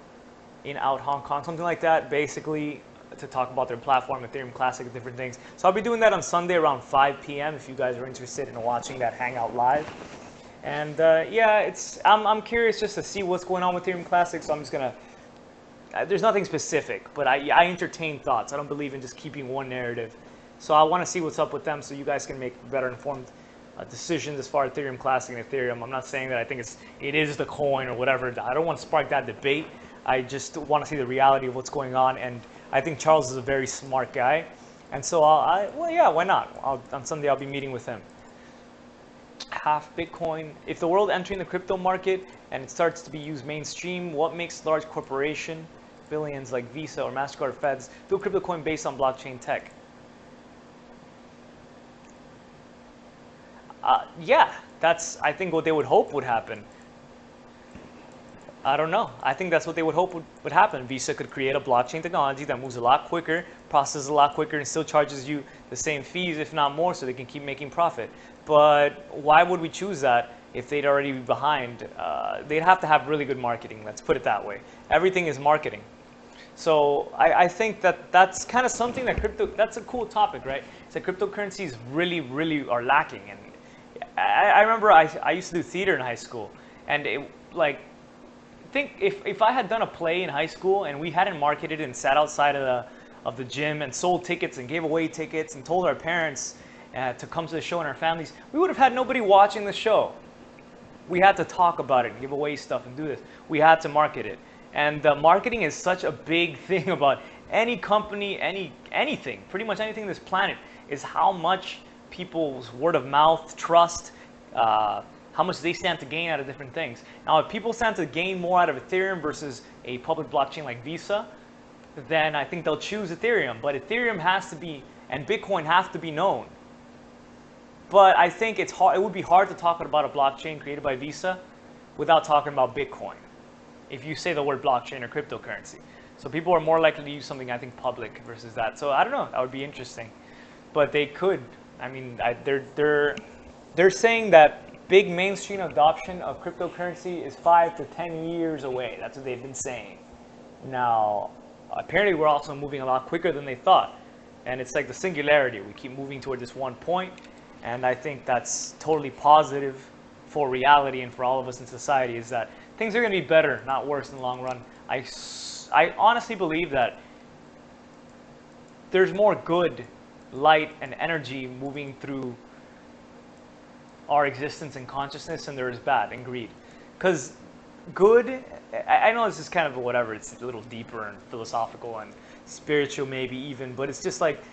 in out Hong Kong, something like that. Basically, to talk about their platform, Ethereum Classic, different things. So I'll be doing that on Sunday around 5 p.m. if you guys are interested in watching that hangout live. And yeah, I'm curious just to see what's going on with Ethereum Classic, so I'm just gonna. There's nothing specific, but I entertain thoughts. I don't believe in just keeping one narrative. So I want to see what's up with them, so you guys can make better informed decisions as far as Ethereum Classic and Ethereum. I'm not saying that I think it is the coin or whatever. I don't want to spark that debate. I just want to see the reality of what's going on, and I think Charles is a very smart guy, and so well, yeah, why not? On Sunday I'll be meeting with him. Half Bitcoin. If the world entering the crypto market and it starts to be used mainstream, what makes large corporation, billions like Visa or MasterCard or Feds, do a crypto coin based on blockchain tech? Yeah, that's, I think, what they would hope would happen. I don't know. I think that's what they would hope would happen. Visa could create a blockchain technology that moves a lot quicker, processes a lot quicker, and still charges you the same fees, if not more, so they can keep making profit. But why would we choose that if they'd already be behind? They'd have to have really good marketing, let's put it that way. Everything is marketing. So I think that's kind of something that that's a cool topic, right? It's that cryptocurrencies really are lacking. And I remember I used to do theater in high school, and think if I had done a play in high school and we hadn't marketed and sat outside of the gym and sold tickets and gave away tickets and told our parents to come to the show and our families, we would have had nobody watching the show. We had to talk about it, give away stuff and do this. We had to market it. And marketing is such a big thing about any company, anything, pretty much anything on this planet, is how much people's word of mouth, trust, how much they stand to gain out of different things. Now, if people stand to gain more out of Ethereum versus a public blockchain like Visa, then I think they'll choose Ethereum. But Ethereum has to be, and Bitcoin have to be known. But I think it's hard. It would be hard to talk about a blockchain created by Visa without talking about Bitcoin, if you say the word blockchain or cryptocurrency. So people are more likely to use something, I think, public versus that. So I don't know. That would be interesting. But they could. I mean, they're saying that big mainstream adoption of cryptocurrency is 5 to 10 years away. That's what they've been saying. Now, apparently we're also moving a lot quicker than they thought. And it's like the singularity. We keep moving toward this one point. And I think that's totally positive for reality and for all of us in society, is that things are going to be better, not worse in the long run. I honestly believe that there's more good, light, and energy moving through our existence and consciousness than there is bad and greed. Because good, I know this is kind of whatever, it's a little deeper and philosophical and spiritual maybe even, but it's just like,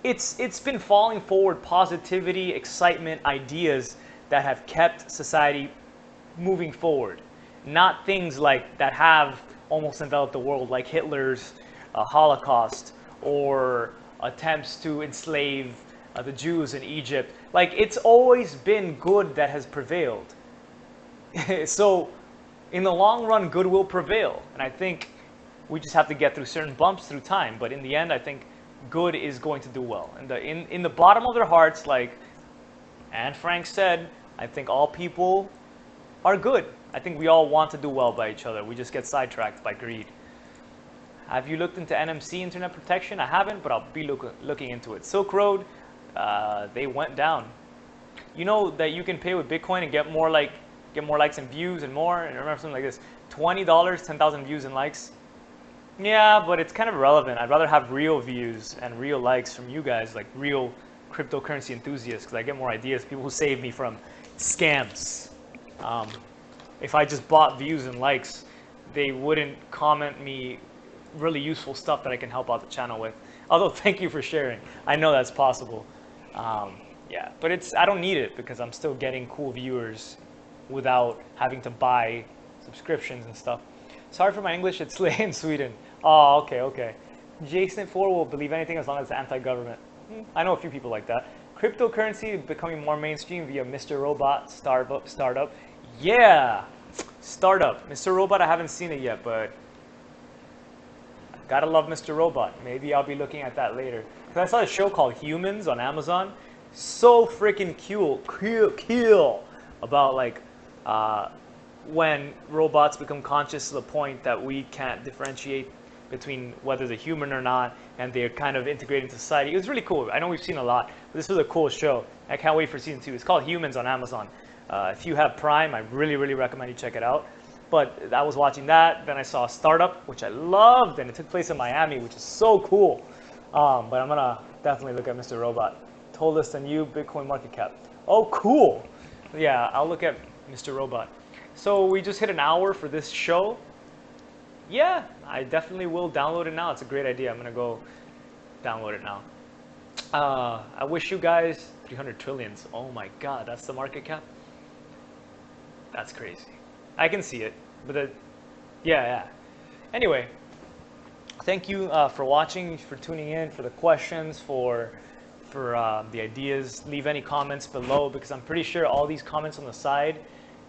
it's been falling forward positivity, excitement, ideas that have kept society moving forward. Not things like that have almost enveloped the world, like Hitler's Holocaust or attempts to enslave the Jews in Egypt. Like, it's always been good that has prevailed. So in the long run, good will prevail. And I think we just have to get through certain bumps through time. But in the end, I think good is going to do well. And in the bottom of their hearts, like Anne Frank said, I think all people are good. I think we all want to do well by each other. We just get sidetracked by greed. Have you looked into NMC, internet protection? I haven't, but I'll be looking into it. Silk Road, they went down. You know that you can pay with Bitcoin and get more likes and views and more. And remember something like this: $20, 10,000 views and likes. Yeah, but it's kind of irrelevant. I'd rather have real views and real likes from you guys, like real cryptocurrency enthusiasts, because I get more ideas. People who save me from scams. If I just bought views and likes, they wouldn't comment me really useful stuff that I can help out the channel with. Although, thank you for sharing. I know that's possible. Yeah, but I don't need it because I'm still getting cool viewers without having to buy subscriptions and stuff. Sorry for my English, it's late in Sweden. Oh, okay. Jason 4 will believe anything as long as it's anti-government. I know a few people like that. Cryptocurrency becoming more mainstream via Mr. Robot startup. Yeah, startup. Mr. Robot, I haven't seen it yet, but gotta love Mr. Robot. Maybe I'll be looking at that later. Because I saw a show called Humans on Amazon. So freaking cool about like when robots become conscious to the point that we can't differentiate between whether they're human or not, and they're kind of integrating society. It was really cool. I know we've seen a lot, but this was a cool show. I can't wait for season 2. It's called Humans on Amazon. If you have Prime, I really, really recommend you check it out. But I was watching that, then I saw Startup, which I loved, and it took place in Miami, which is so cool. But I'm gonna definitely look at Mr. Robot. Told us the new Bitcoin market cap. Oh, cool. Yeah, I'll look at Mr. Robot. So we just hit an hour for this show. Yeah, I definitely will download it now. It's a great idea. I'm gonna go download it now. I wish you guys 300 trillions. Oh my God, that's the market cap? That's crazy. I can see it, but yeah. Anyway, thank you for watching, for tuning in, for the questions, for the ideas. Leave any comments below, because I'm pretty sure all these comments on the side,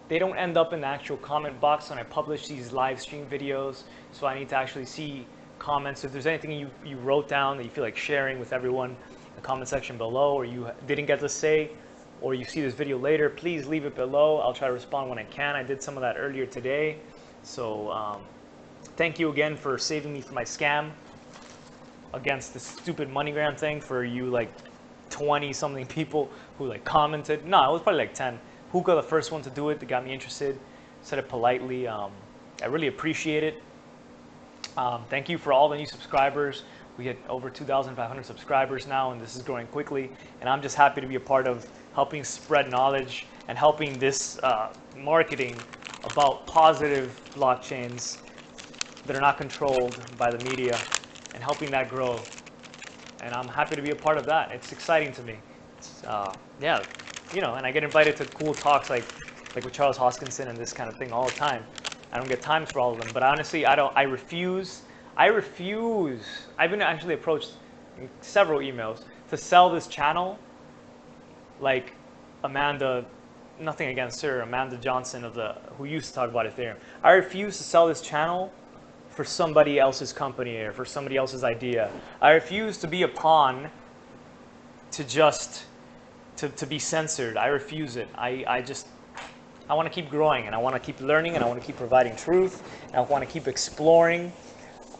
they don't end up in the actual comment box when I publish these live stream videos. So I need to actually see comments. If there's anything you wrote down that you feel like sharing with everyone in the comment section below, or you didn't get to say, or you see this video later, please leave it below. I'll try to respond when I can. I did some of that earlier today. So thank you again for saving me from my scam against this stupid MoneyGram thing, for you like 20 something people who like commented. No, it was probably like 10. Hookah, the first one to do it, that got me interested. Said it politely. I really appreciate it. Thank you for all the new subscribers. We hit over 2,500 subscribers now, and this is growing quickly. And I'm just happy to be a part of helping spread knowledge and helping this marketing about positive blockchains that are not controlled by the media, and helping that grow. And I'm happy to be a part of that. It's exciting to me. It's, yeah, you know, and I get invited to cool talks like with Charles Hoskinson and this kind of thing all the time. I don't get times for all of them, but honestly, I refuse. I've been actually approached in several emails to sell this channel, like Amanda, nothing against her, Amanda Johnson who used to talk about Ethereum. I refuse to sell this channel for somebody else's company or for somebody else's idea. I refuse to be a pawn to just to be censored. I refuse it. I want to keep growing, and I want to keep learning, and I want to keep providing truth, and I want to keep exploring.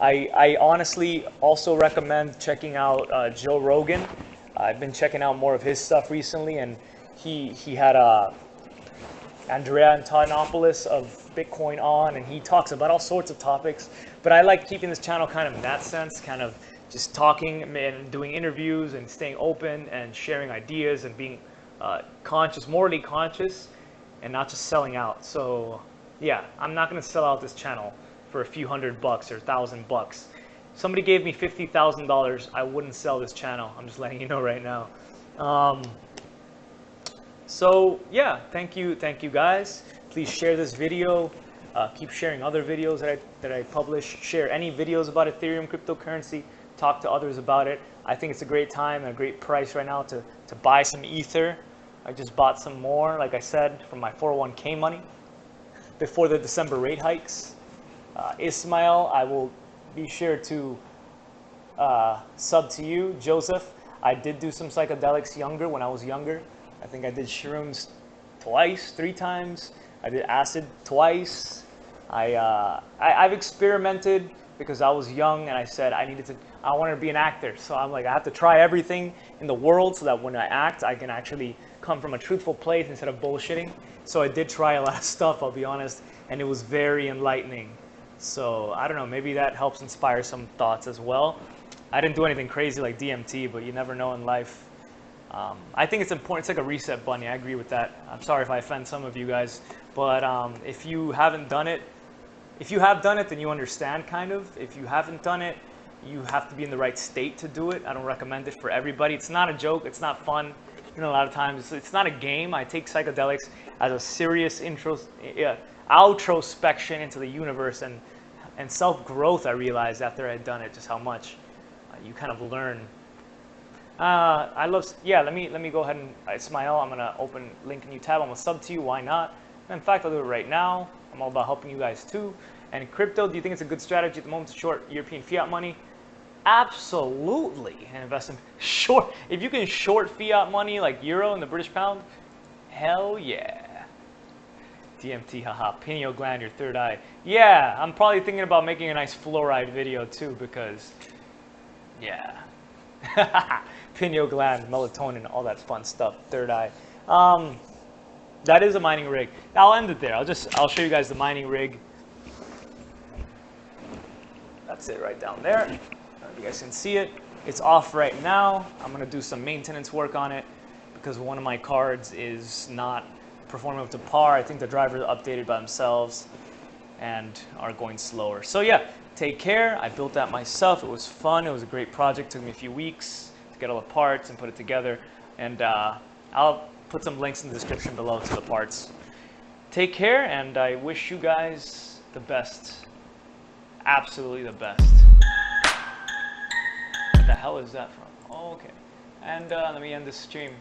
I honestly also recommend checking out Joe Rogan. I've been checking out more of his stuff recently, and he had Andrea Antonopoulos of Bitcoin on, and he talks about all sorts of topics. But I like keeping this channel kind of in that sense, kind of just talking and doing interviews and staying open and sharing ideas and being conscious, morally conscious, and not just selling out. So yeah, I'm not going to sell out this channel for a few $100 or $1,000. Somebody gave me $50,000, I wouldn't sell this channel. I'm just letting you know right now. So yeah, thank you guys. Please share this video. Keep sharing other videos that I publish. Share any videos about Ethereum cryptocurrency. Talk to others about it. I think it's a great time and a great price right now to buy some Ether. I just bought some more, like I said, from my 401k money before the December rate hikes. Ismail, I will be sure to sub to you. Joseph, I did do some psychedelics when I was younger. I think I did shrooms twice, 3 times. I did acid twice. I've experimented because I was young, and I said I wanted to be an actor. So I'm like, I have to try everything in the world so that when I act, I can actually come from a truthful place instead of bullshitting. So I did try a lot of stuff, I'll be honest, and it was very enlightening. So I don't know, maybe that helps inspire some thoughts as well. I didn't do anything crazy like DMT, but you never know in life. I think it's important. It's like a reset bunny. I agree with that. I'm sorry if I offend some of you guys, but if you haven't done it, if you have done it, then you understand kind of. If you haven't done it, you have to be in the right state to do it. I don't recommend it for everybody. It's not a joke. It's not fun. You know, a lot of times it's not a game. I take psychedelics as a serious outrospection into the universe and self-growth. I realized after I'd done it just how much you kind of learn. Let me go ahead and Ismail, I'm gonna open link a new tab. I'm gonna sub to you. Why not? In fact, I'll do it right now. I'm all about helping you guys too. And crypto, do you think it's a good strategy at the moment to short European fiat money? Absolutely. And invest in short. If you can short fiat money like euro and the British pound, hell yeah. DMT, haha. Pineal gland, your third eye. Yeah, I'm probably thinking about making a nice fluoride video too because, yeah. Pineal gland, melatonin, all that fun stuff. Third eye. That is a mining rig. I'll end it there. I'll show you guys the mining rig. That's it right down there. You guys can see it. It's off right now. I'm gonna do some maintenance work on it because one of my cards is not performing up to par. I think the drivers updated by themselves and are going slower. So yeah, take care. I built that myself. It was fun. It was a great project. Took me a few weeks to get all the parts and put it together. And I'll put some links in the description below to the parts. Take care, and I wish you guys the best. Absolutely the best. What the hell is that from? Oh, okay. And let me end this stream.